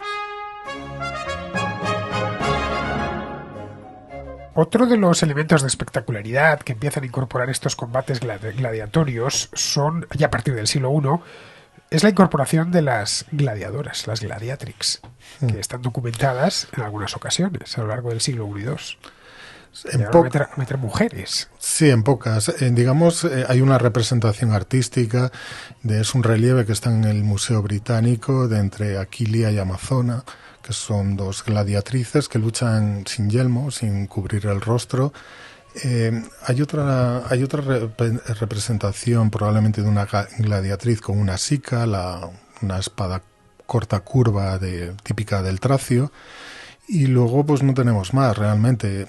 Otro de los elementos de espectacularidad que empiezan a incorporar estos combates gladiatorios son, ya a partir del siglo I, es la incorporación de las gladiadoras, las gladiatrix, que están documentadas en algunas ocasiones a lo largo del siglo I y II. Meter mujeres. Sí, en pocas. Digamos, hay una representación artística, es un relieve que está en el Museo Británico de entre Aquilia y Amazona, que son dos gladiatrices que luchan sin yelmo, sin cubrir el rostro. Hay otra representación probablemente de una gladiatriz con una sica, una espada corta curva típica del Tracio. Y luego pues no tenemos más realmente.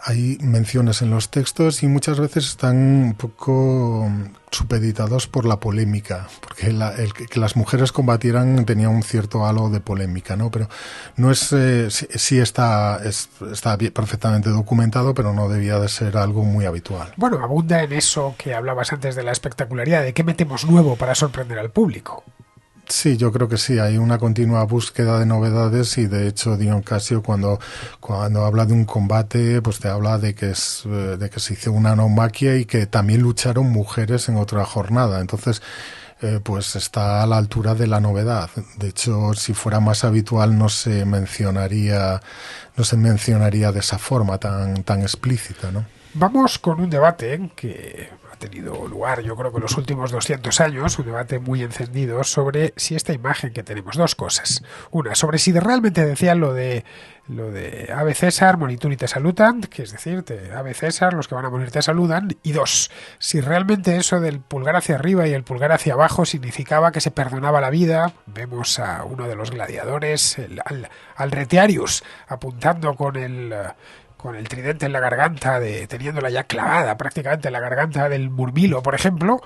Hay menciones en los textos y muchas veces están un poco supeditados por la polémica, porque que las mujeres combatieran tenía un cierto halo de polémica, ¿no? Pero no es sí está perfectamente documentado, pero no debía de ser algo muy habitual. Bueno, abunda en eso que hablabas antes de la espectacularidad, de qué metemos nuevo para sorprender al público. Sí, yo creo que sí, hay una continua búsqueda de novedades y de hecho Dion Casio cuando habla de un combate pues te habla de que se hizo una naumaquia y que también lucharon mujeres en otra jornada, entonces pues está a la altura de la novedad. De hecho, si fuera más habitual no se mencionaría de esa forma tan explícita, ¿no? Vamos con un debate que ha tenido lugar, yo creo que en los últimos 200 años, un debate muy encendido sobre si esta imagen que tenemos, dos cosas. Una, sobre si realmente decían lo de Ave César, moritur te salutant, que es decir, Ave César, los que van a morir te saludan. Y dos, si realmente eso del pulgar hacia arriba y el pulgar hacia abajo significaba que se perdonaba la vida. Vemos a uno de los gladiadores, al Retiarius, apuntando con el tridente en la garganta, teniéndola ya clavada prácticamente en la garganta del Murmilo, por ejemplo,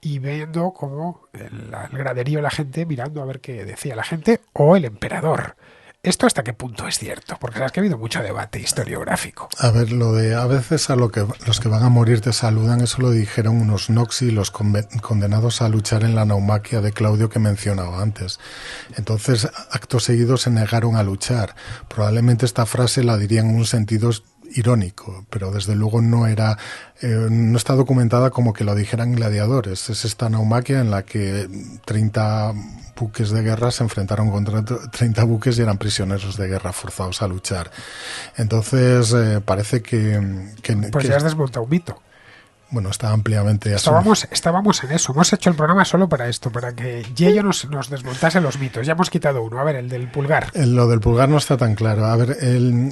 y viendo como el graderío la gente, mirando a ver qué decía la gente, o el emperador. ¿Esto hasta qué punto es cierto? Porque sabes que ha habido mucho debate historiográfico. A ver, lo de a veces los que van a morir te saludan, eso lo dijeron unos noxi, los condenados a luchar en la naumaquia de Claudio que mencionaba antes. Entonces, acto seguido se negaron a luchar. Probablemente esta frase la dirían en un sentido irónico, pero desde luego no está documentada como que lo dijeran gladiadores. Es esta naumaquia en la que 30 buques de guerra se enfrentaron contra 30 buques y eran prisioneros de guerra forzados a luchar. Entonces parece que ya has desmontado un mito. Bueno, está ampliamente Estábamos en eso. Hemos hecho el programa solo para esto, para que Yello nos desmontase los mitos. Ya hemos quitado uno. A ver, el del pulgar. Lo del pulgar no está tan claro. A ver,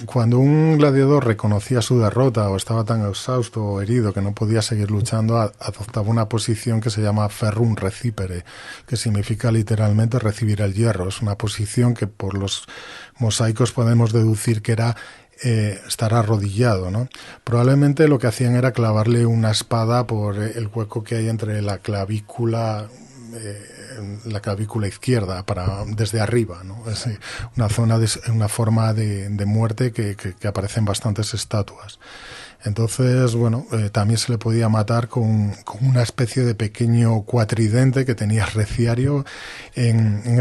cuando un gladiador reconocía su derrota o estaba tan exhausto o herido que no podía seguir luchando, adoptaba una posición que se llama ferrum recipere, que significa literalmente recibir el hierro. Es una posición que por los mosaicos podemos deducir que era estar arrodillado, ¿no? Probablemente lo que hacían era clavarle una espada por el hueco que hay entre la clavícula izquierda desde arriba, ¿no? Es una forma de muerte que aparece en bastantes estatuas. Entonces, bueno, también se le podía matar con una especie de pequeño cuatridente que tenía Reciario en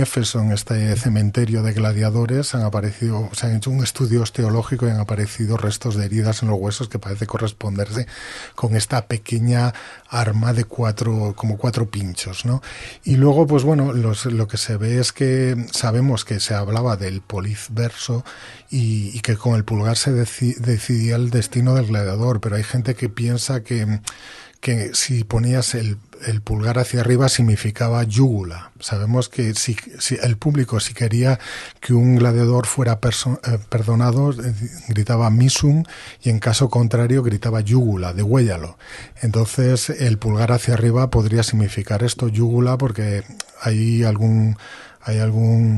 Éfeso, en este cementerio de gladiadores, se han hecho un estudio osteológico y han aparecido restos de heridas en los huesos que parece corresponderse con esta pequeña arma de como cuatro pinchos, ¿no? Y luego, pues bueno, lo que se ve es que sabemos que se hablaba del poliz verso y que con el pulgar se decidía el destino del gladiador, pero hay gente que piensa que si ponías el pulgar hacia arriba significaba yúgula. Sabemos que si el público, si quería que un gladiador fuera perdonado, gritaba misum, y en caso contrario gritaba yúgula, degüéllalo. Entonces el pulgar hacia arriba podría significar esto, yúgula, porque hay algún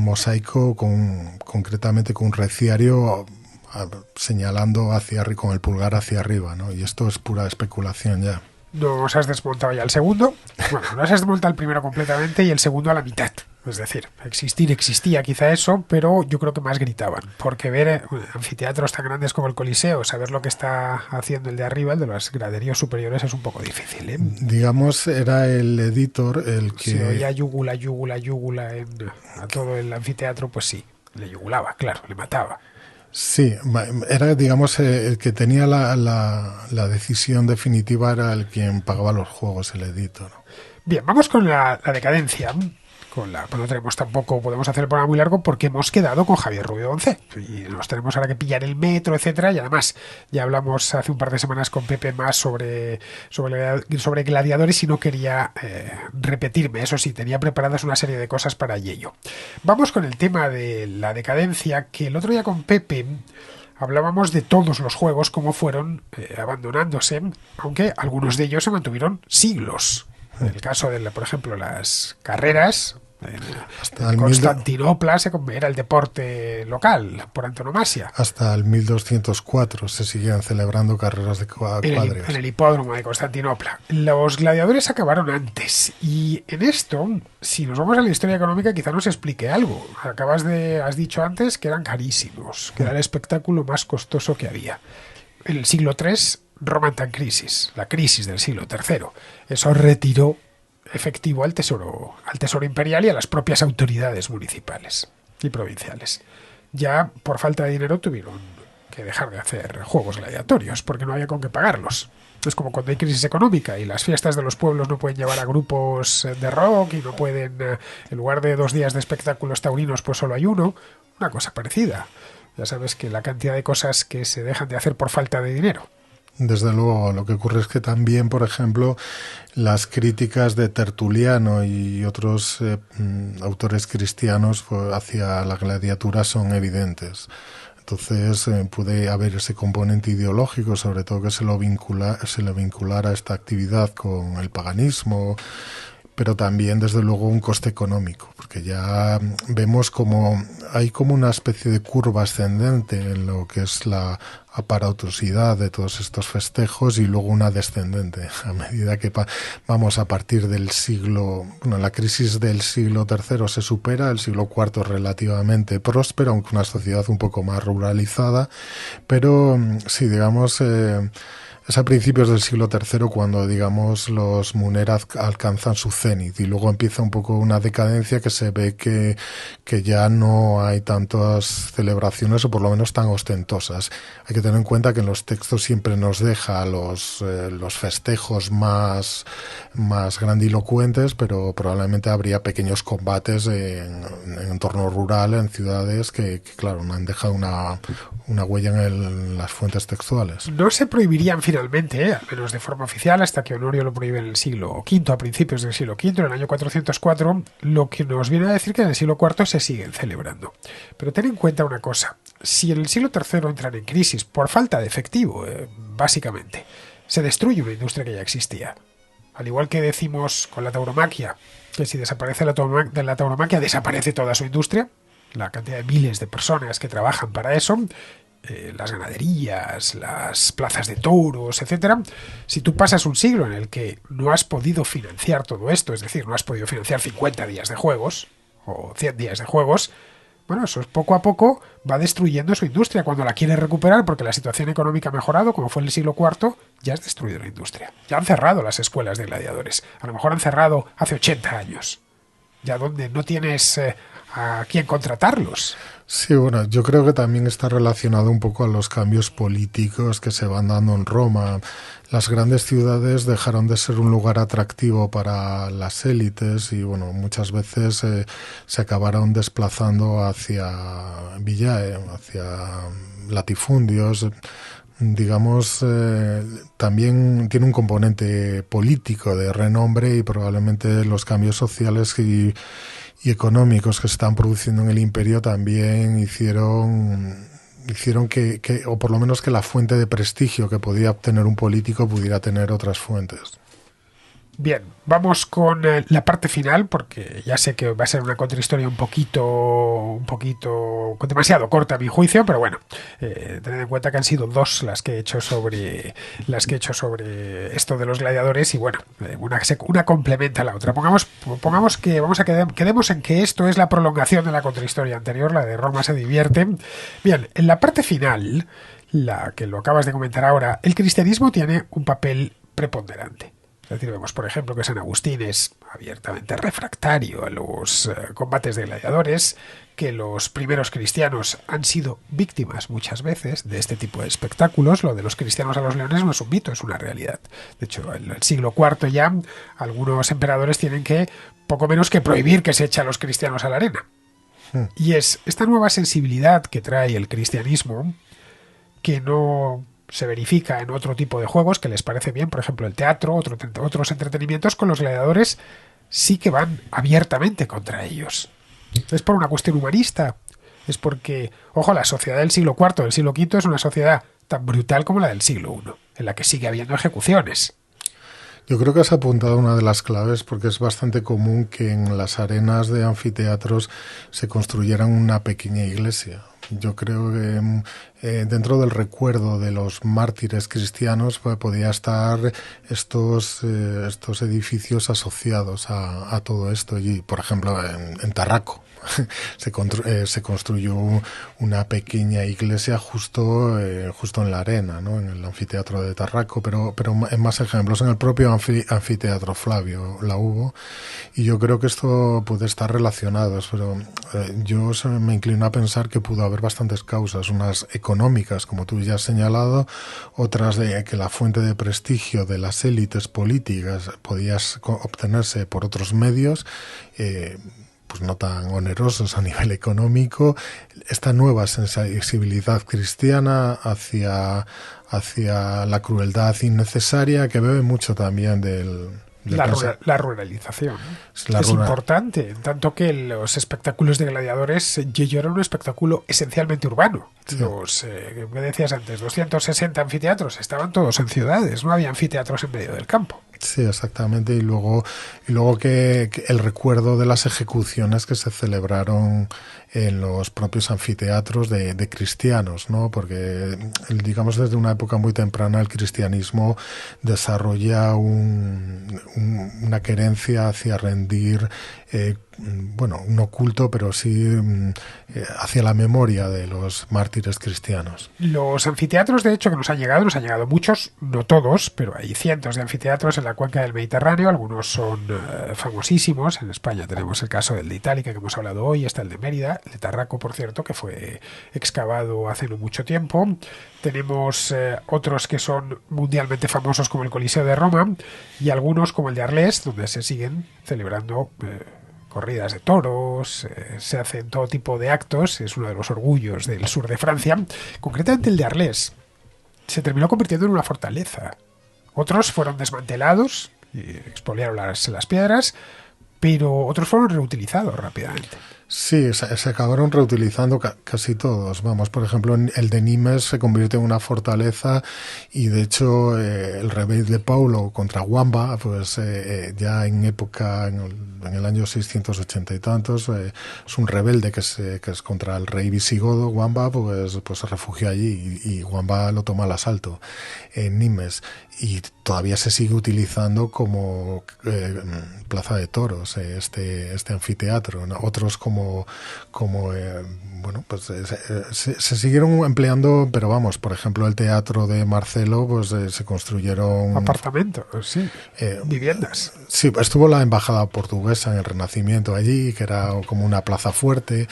mosaico concretamente con un reciario señalando con el pulgar hacia arriba, ¿no? Y esto es pura especulación ya. Nos has desmontado ya el segundo. Bueno, nos has desmontado el primero completamente y el segundo a la mitad. Es decir, existía quizá eso, pero yo creo que más gritaban. Porque ver anfiteatros tan grandes como el Coliseo, saber lo que está haciendo el de arriba, el de los graderíos superiores, es un poco difícil, ¿eh? Digamos, era el editor el que... Si oía yúgula a todo el anfiteatro, pues sí. Le yugulaba, claro, le mataba. Sí, era, digamos, el que tenía la decisión definitiva, era el quien pagaba los juegos, el editor. Bien, vamos con la decadencia. No tenemos tampoco, podemos hacer el programa muy largo porque hemos quedado con Javier Rubio Once y nos tenemos ahora que pillar el metro, etcétera, y además ya hablamos hace un par de semanas con Pepe más sobre gladiadores y no quería repetirme, eso sí, tenía preparadas una serie de cosas para ello. Vamos con el tema de la decadencia, que el otro día con Pepe hablábamos de todos los juegos como fueron abandonándose, aunque algunos de ellos se mantuvieron siglos. En el caso de, por ejemplo, las carreras, en Constantinopla era el deporte local, por antonomasia. Hasta el 1204 se seguían celebrando carreras de cuadrigas. En el hipódromo de Constantinopla. Los gladiadores acabaron antes. Y en esto, si nos vamos a la historia económica, quizá nos explique algo. Has dicho antes que eran carísimos, que era el espectáculo más costoso que había. En el siglo III, Roma entra en crisis, la crisis del siglo III. Eso retiró efectivo al tesoro imperial y a las propias autoridades municipales y provinciales. Ya por falta de dinero tuvieron que dejar de hacer juegos gladiatorios porque no había con qué pagarlos. Es como cuando hay crisis económica y las fiestas de los pueblos no pueden llevar a grupos de rock y no pueden, en lugar de 2 días de espectáculos taurinos, pues solo hay uno. Una cosa parecida. Ya sabes que la cantidad de cosas que se dejan de hacer por falta de dinero. Desde luego, lo que ocurre es que también, por ejemplo, las críticas de Tertuliano y otros autores cristianos hacia la gladiatura son evidentes. Entonces puede haber ese componente ideológico, sobre todo que se le vinculara esta actividad con el paganismo, pero también, desde luego, un coste económico, porque ya vemos como hay como una especie de curva ascendente en lo que es la aparatosidad de todos estos festejos y luego una descendente a medida que vamos a partir del la crisis del siglo III se supera, el siglo IV es relativamente próspero, aunque una sociedad un poco más ruralizada, pero sí, digamos, es a principios del siglo III cuando, digamos, los Muner alcanzan su cenit y luego empieza un poco una decadencia que se ve que ya no hay tantas celebraciones, o por lo menos tan ostentosas. Hay que tener en cuenta que en los textos siempre nos deja los festejos más grandilocuentes, pero probablemente habría pequeños combates en entorno rural, en ciudades que claro, no han dejado una huella en las fuentes textuales. No se prohibirían finalmente, al menos de forma oficial, hasta que Honorio lo prohíbe en el siglo V, a principios del siglo V, en el año 404, lo que nos viene a decir que en el siglo IV se siguen celebrando. Pero ten en cuenta una cosa, si en el siglo III entran en crisis por falta de efectivo, básicamente, se destruye una industria que ya existía. Al igual que decimos con la tauromaquia, que si desaparece la tauromaquia, desaparece toda su industria, la cantidad de miles de personas que trabajan para eso, las ganaderías, las plazas de toros, etcétera. Si tú pasas un siglo en el que no has podido financiar todo esto, es decir, no has podido financiar 50 días de juegos o 100 días de juegos, bueno, eso poco a poco va destruyendo su industria. Cuando la quieres recuperar porque la situación económica ha mejorado, como fue en el siglo IV, ya has destruido la industria. Ya han cerrado las escuelas de gladiadores. A lo mejor han cerrado hace 80 años. Ya donde no tienes a quién contratarlos. Sí, bueno, yo creo que también está relacionado un poco a los cambios políticos que se van dando en Roma. Las grandes ciudades dejaron de ser un lugar atractivo para las élites y, bueno, muchas veces se acabaron desplazando hacia villae, hacia latifundios. Digamos, también tiene un componente político de renombre y probablemente los cambios sociales y económicos que se están produciendo en el imperio también hicieron que, o por lo menos que la fuente de prestigio que podía obtener un político pudiera tener otras fuentes. Bien, vamos con la parte final, porque ya sé que va a ser una contrahistoria un poquito demasiado corta a mi juicio, pero bueno, tened en cuenta que han sido 2 las que he hecho sobre esto de los gladiadores y bueno, una complementa a la otra. Pongamos que quedemos en que esto es la prolongación de la contrahistoria anterior, la de Roma se divierte. Bien, en la parte final, la que lo acabas de comentar ahora, el cristianismo tiene un papel preponderante. Es decir, vemos, por ejemplo, que San Agustín es abiertamente refractario a los combates de gladiadores, que los primeros cristianos han sido víctimas muchas veces de este tipo de espectáculos. Lo de los cristianos a los leones no es un mito, es una realidad. De hecho, en el siglo IV ya algunos emperadores tienen que poco menos que prohibir que se eche a los cristianos a la arena. Y es esta nueva sensibilidad que trae el cristianismo, que no se verifica en otro tipo de juegos que les parece bien, por ejemplo el teatro, otros entretenimientos, con los gladiadores sí que van abiertamente contra ellos. Es por una cuestión humanista, es porque, ojo, la sociedad del siglo IV, del siglo V es una sociedad tan brutal como la del siglo I, en la que sigue habiendo ejecuciones. Yo creo que has apuntado una de las claves, porque es bastante común que en las arenas de anfiteatros se construyeran una pequeña iglesia. Yo creo que dentro del recuerdo de los mártires cristianos podía estar estos edificios asociados a todo esto. Y, por ejemplo, en Tarraco se construyó una pequeña iglesia justo en la arena, ¿no? En el anfiteatro de Tarraco, pero en más ejemplos, en el propio anfiteatro Flavio la hubo, y yo creo que esto puede estar relacionado, pero yo me inclino a pensar que pudo haber bastantes causas, unas económicas, como tú ya has señalado, otras de que la fuente de prestigio de las élites políticas podía obtenerse por otros medios, pues no tan onerosos a nivel económico, esta nueva sensibilidad cristiana hacia la crueldad innecesaria, que bebe mucho también la ruralización. Es importante, en tanto que los espectáculos de gladiadores yo era un espectáculo esencialmente urbano. Sí. ¿Qué decías antes? 260 anfiteatros, estaban todos en ciudades, no había anfiteatros en medio del campo. Sí, exactamente. Y luego que el recuerdo de las ejecuciones que se celebraron en los propios anfiteatros de cristianos, ¿no? Porque, digamos, desde una época muy temprana el cristianismo desarrolla una querencia hacia rendir, no culto, pero sí hacia la memoria de los mártires cristianos. Los anfiteatros, de hecho, que nos han llegado muchos, no todos, pero hay cientos de anfiteatros en la cuenca del Mediterráneo. Algunos son famosísimos. En España tenemos el caso del de Itálica, que hemos hablado hoy, está el de Mérida, el de Tarraco, por cierto, que fue excavado hace no mucho tiempo. Tenemos otros que son mundialmente famosos, como el Coliseo de Roma, y algunos como el de Arles, donde se siguen celebrando corridas de toros, se hacen todo tipo de actos, es uno de los orgullos del sur de Francia. Concretamente el de Arles se terminó convirtiendo en una fortaleza. Otros fueron desmantelados y expoliaron las piedras, pero otros fueron reutilizados rápidamente. Sí, se acabaron reutilizando casi todos. Vamos, por ejemplo, el de Nimes se convirtió en una fortaleza, y de hecho el rebelde de Paulo contra Wamba, pues ya en el año 680 y tantos, es un rebelde que es contra el rey visigodo. Wamba pues se refugió allí y Wamba lo toma al asalto en Nimes, y todavía se sigue utilizando como plaza de toros este anfiteatro, ¿no? Otros se siguieron empleando, pero vamos, por ejemplo, el teatro de Marcelo, pues se construyeron apartamentos, sí, viviendas. Sí, estuvo la embajada portuguesa en el Renacimiento allí, que era como una plaza fuerte.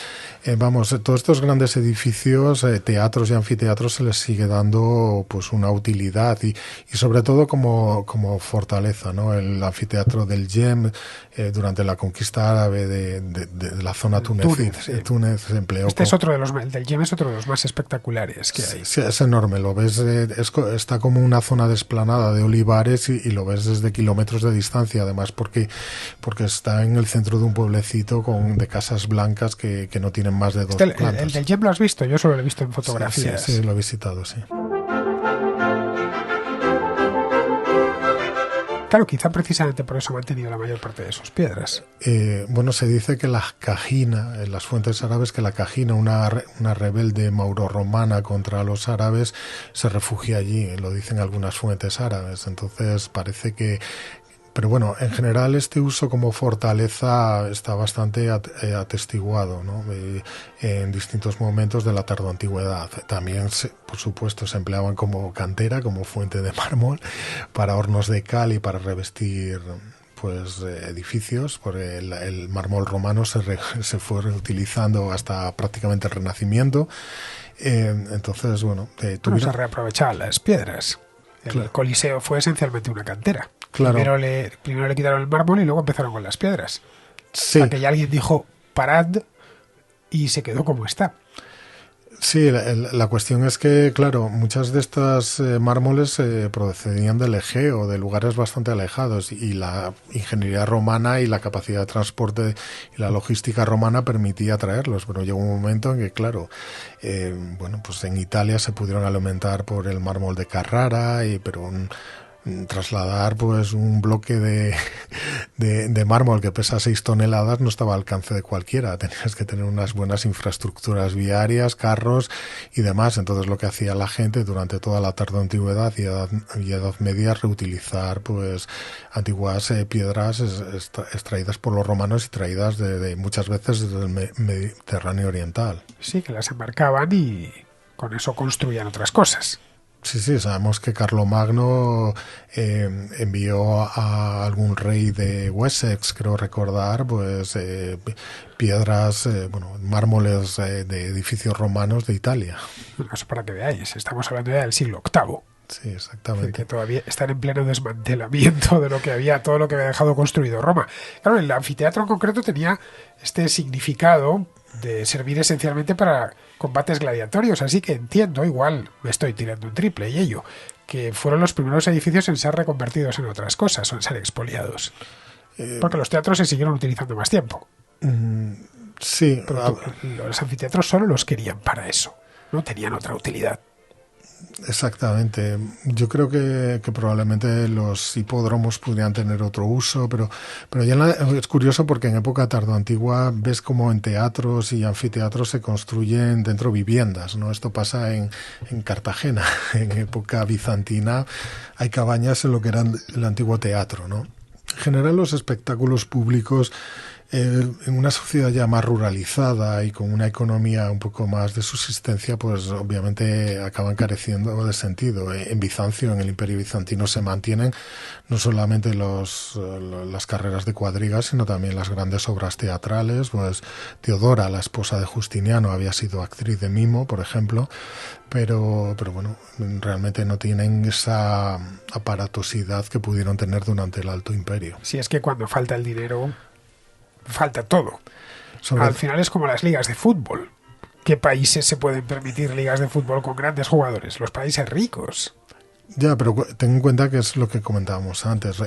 Todos estos grandes edificios, teatros y anfiteatros, se les sigue dando pues una utilidad y sobre todo como fortaleza, ¿no? El anfiteatro del Gem, durante la conquista árabe de la zona Túnez se empleó. El del Gem es otro de los más espectaculares que hay. Sí, es enorme, lo ves, está como una zona desplanada de olivares y lo ves desde kilómetros de distancia, además porque está en el centro de un pueblecito de casas blancas que no tienen más de dos plantas. ¿El del Gem lo has visto? Yo solo lo he visto en fotografías. Sí, lo he visitado, sí. Claro, quizá precisamente por eso han mantenido la mayor parte de sus piedras. Se dice que la Cajina, en las fuentes árabes, que la Cajina, una rebelde mauro-romana contra los árabes, se refugia allí, lo dicen algunas fuentes árabes. Entonces parece que pero bueno, en general este uso como fortaleza está bastante atestiguado, ¿no? En distintos momentos de la tardoantigüedad. También, por supuesto, se empleaban como cantera, como fuente de mármol, para hornos de cal y para revestir pues edificios, porque el mármol romano se fue reutilizando hasta prácticamente el Renacimiento. Entonces, bueno, se reaprovechaban las piedras. El Coliseo fue esencialmente una cantera. Claro. Primero le quitaron el mármol y luego empezaron con las piedras. Sí. Hasta que ya alguien dijo, parad, y se quedó como está. Sí, la cuestión es que, claro, muchas de estas mármoles procedían del Egeo, de lugares bastante alejados, y la ingeniería romana y la capacidad de transporte y la logística romana permitía traerlos, pero llegó un momento en que, claro, pues en Italia se pudieron alimentar por el mármol de Carrara, pero trasladar pues un bloque de mármol que pesa 6 toneladas no estaba al alcance de cualquiera. Tenías que tener unas buenas infraestructuras viarias, carros y demás. Entonces lo que hacía la gente durante toda la tardoantigüedad y edad media, reutilizar pues antiguas piedras extraídas por los romanos y traídas de muchas veces desde el Mediterráneo oriental. Sí, que las embarcaban y con eso construían otras cosas. Sí, sabemos que Carlomagno envió a algún rey de Wessex, creo recordar, pues piedras, mármoles de edificios romanos de Italia. Eso para que veáis, estamos hablando ya del siglo VIII. Sí, exactamente. Que todavía están en pleno desmantelamiento de todo lo que había dejado construido Roma. Claro, el anfiteatro en concreto tenía este significado de servir esencialmente para combates gladiatorios, así que entiendo, igual me estoy tirando un triple y ello, que fueron los primeros edificios en ser reconvertidos en otras cosas o en ser expoliados. Porque los teatros se siguieron utilizando más tiempo. Sí. Pero los anfiteatros solo los querían para eso, no tenían otra utilidad. Exactamente. Yo creo que probablemente los hipódromos podrían tener otro uso, pero ya es curioso porque en época tardoantigua ves como en teatros y anfiteatros se construyen dentro viviendas, ¿no? Esto pasa en Cartagena. En época bizantina hay cabañas en lo que era el antiguo teatro, ¿no? En general los espectáculos públicos en una sociedad ya más ruralizada y con una economía un poco más de subsistencia, pues obviamente acaban careciendo de sentido. En Bizancio, en el Imperio Bizantino, se mantienen no solamente las carreras de cuadrigas, sino también las grandes obras teatrales. Pues Teodora, la esposa de Justiniano, había sido actriz de mimo, por ejemplo, pero bueno, realmente no tienen esa aparatosidad que pudieron tener durante el Alto Imperio. Si es que cuando falta el dinero, falta todo. Al final es como las ligas de fútbol. ¿Qué países se pueden permitir ligas de fútbol con grandes jugadores? Los países ricos. Ya, pero ten en cuenta que es lo que comentábamos antes.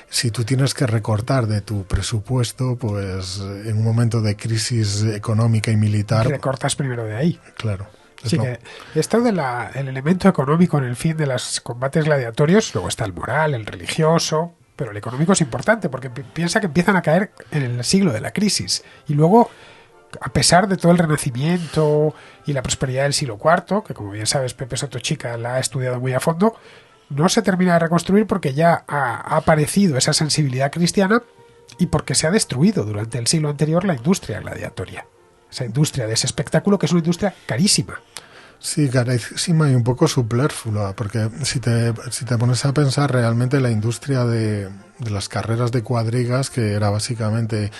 Si tú tienes que recortar de tu presupuesto, pues en un momento de crisis económica y militar... Recortas primero de ahí. Claro. Sí, que esto del elemento económico en el fin de los combates gladiatorios, luego está el moral, el religioso... Pero el económico es importante porque piensa que empiezan a caer en el siglo de la crisis. Y luego, a pesar de todo el renacimiento y la prosperidad del siglo IV, que como bien sabes Pepe Sotochica la ha estudiado muy a fondo, no se termina de reconstruir porque ya ha aparecido esa sensibilidad cristiana y porque se ha destruido durante el siglo anterior la industria gladiatoria. Esa industria de ese espectáculo que es una industria carísima. Sí, carísima y un poco superflua, porque si te pones a pensar realmente la industria de las carreras de cuadrigas, que era básicamente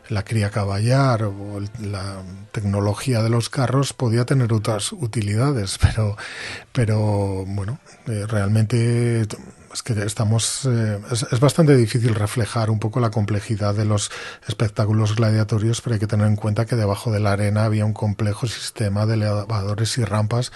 la cría caballar o la tecnología de los carros, podía tener otras utilidades, pero bueno, realmente es que es bastante difícil reflejar un poco la complejidad de los espectáculos gladiatorios, pero hay que tener en cuenta que debajo de la arena había un complejo sistema de elevadores y rampas,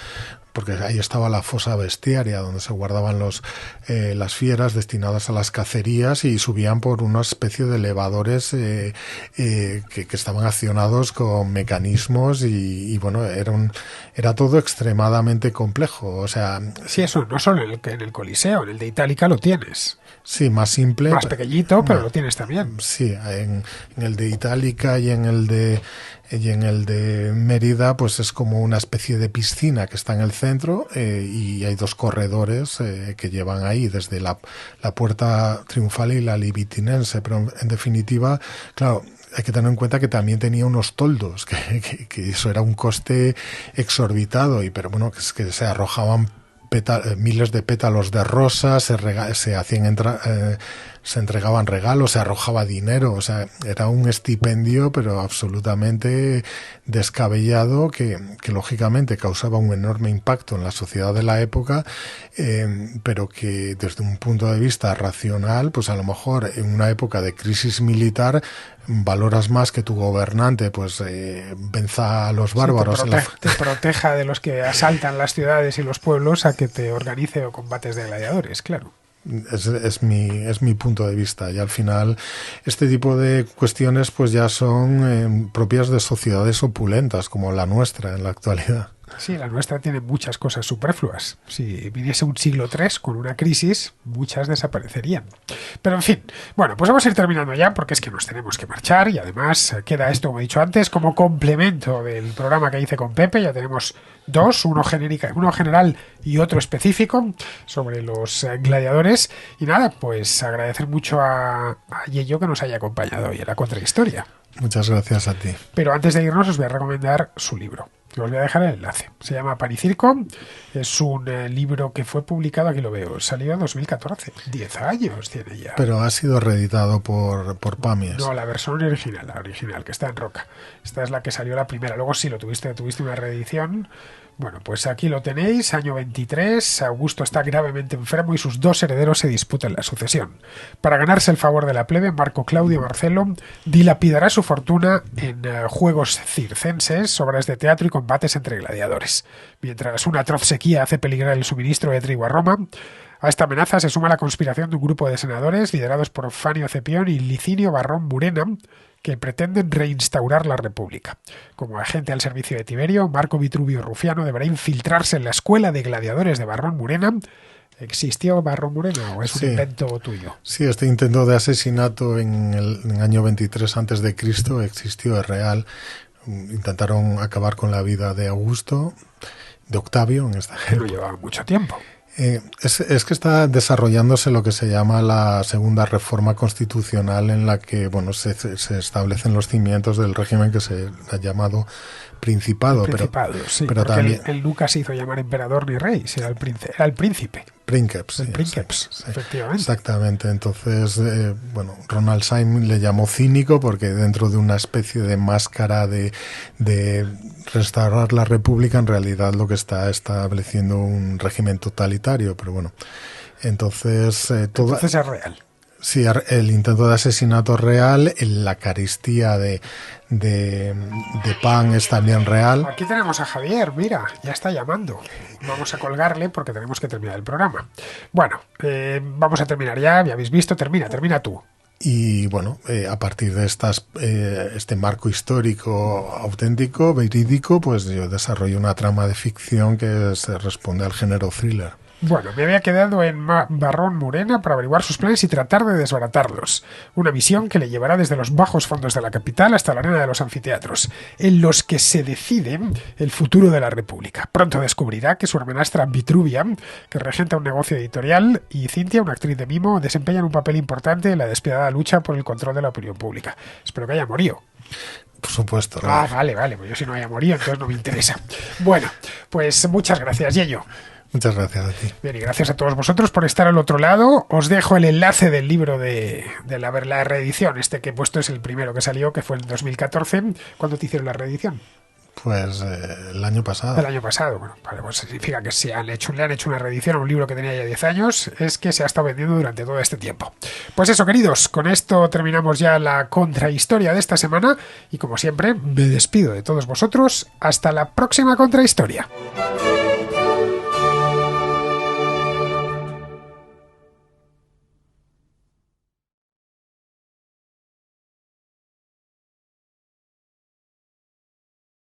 porque ahí estaba la fosa bestiaria, donde se guardaban las fieras destinadas a las cacerías y subían por una especie de elevadores que estaban accionados con mecanismos y bueno, era todo extremadamente complejo. O sea, sí, eso no solo en el Coliseo, en el de Itálica lo tienes. Sí, más simple. Más pequeñito, pero lo tienes también. Sí, en el de Itálica y en el de Mérida, pues es como una especie de piscina que está en el centro y hay 2 corredores que llevan ahí desde la puerta triunfal y la libitinense, pero en definitiva, claro, hay que tener en cuenta que también tenía unos toldos, que eso era un coste exorbitado, pero bueno, que es que se arrojaban miles de pétalos de rosas, se entregaban regalos, se arrojaba dinero, o sea, era un estipendio pero absolutamente descabellado que lógicamente causaba un enorme impacto en la sociedad de la época, pero que desde un punto de vista racional, pues a lo mejor en una época de crisis militar valoras más que tu gobernante pues venza a los bárbaros. Sí, te proteja de los que asaltan las ciudades y los pueblos a que te organice combates de gladiadores, claro. Es mi punto de vista, y al final este tipo de cuestiones pues ya son propias de sociedades opulentas como la nuestra en la actualidad. Sí, la nuestra tiene muchas cosas superfluas. Si viniese un siglo III con una crisis, muchas desaparecerían. Pero en fin, bueno, pues vamos a ir terminando ya porque es que nos tenemos que marchar y además queda esto, como he dicho antes, como complemento del programa que hice con Pepe. Ya tenemos 2, uno general y otro específico sobre los gladiadores. Y nada, pues agradecer mucho a Yello que nos haya acompañado hoy en la Contrahistoria. Muchas gracias a ti. Pero antes de irnos os voy a recomendar su libro. Os voy a dejar el enlace. Se llama Pan y Circo. Es un libro que fue publicado, aquí lo veo, salió en 2014. 10 años tiene ya. Pero ha sido reeditado por Pamies. No, la versión original, que está en Roca. Esta es la que salió la primera. Luego sí, tuviste una reedición. Bueno, pues aquí lo tenéis, año 23, Augusto está gravemente enfermo y sus 2 herederos se disputan la sucesión. Para ganarse el favor de la plebe, Marco Claudio Marcelo dilapidará su fortuna en juegos circenses, obras de teatro y combates entre gladiadores. Mientras una atroz sequía hace peligrar el suministro de trigo a Roma, a esta amenaza se suma la conspiración de un grupo de senadores liderados por Fanio Cepión y Licinio Varrón Murena, que pretenden reinstaurar la República. Como agente al servicio de Tiberio, Marco Vitruvio Rufiano deberá infiltrarse en la escuela de gladiadores de Varrón Murena. ¿Existió Varrón Murena o es un invento tuyo? Sí, este intento de asesinato en el año 23 a.C. existió, es real. Intentaron acabar con la vida de Augusto, de Octavio en esta época. No llevaba mucho tiempo. Es que está desarrollándose lo que se llama la segunda reforma constitucional, en la que se establecen los cimientos del régimen que se ha llamado Principado. Sí, pero también él nunca se hizo llamar emperador ni rey, era el príncipe. Princeps, sí, efectivamente. Exactamente. Entonces, Ronald Syme le llamó cínico porque dentro de una especie de máscara de restaurar la república, en realidad lo que está estableciendo un régimen totalitario. Pero bueno, entonces Entonces es real. Sí, el intento de asesinato es real, la carestía de pan es también real. Aquí tenemos a Javier, mira, ya está llamando. Vamos a colgarle porque tenemos que terminar el programa. Bueno, vamos a terminar ya habéis visto, termina tú. Y bueno, a partir de este marco histórico auténtico, verídico, pues yo desarrollo una trama de ficción que se responde al género thriller. Bueno, me había quedado en Varrón Murena para averiguar sus planes y tratar de desbaratarlos. Una misión que le llevará desde los bajos fondos de la capital hasta la arena de los anfiteatros, en los que se decide el futuro de la República. Pronto descubrirá que su hermanastra Vitruvia, que regenta un negocio editorial, y Cintia, una actriz de mimo, desempeñan un papel importante en la despiadada lucha por el control de la opinión pública. Espero que haya morido. Por supuesto. ¿No? Vale, pues yo si no haya morido, entonces no me interesa. Bueno, pues muchas gracias, Yello. Muchas gracias a ti. Bien, y gracias a todos vosotros por estar al otro lado. Os dejo el enlace del libro de la reedición. Este que he puesto es el primero que salió, que fue en 2014. ¿Cuándo te hicieron la reedición? Pues el año pasado. El año pasado. Bueno, vale, pues significa que le han hecho una reedición a un libro que tenía ya 10 años. Es que se ha estado vendiendo durante todo este tiempo. Pues eso, queridos, con esto terminamos ya la contrahistoria de esta semana. Y como siempre, me despido de todos vosotros. Hasta la próxima contrahistoria.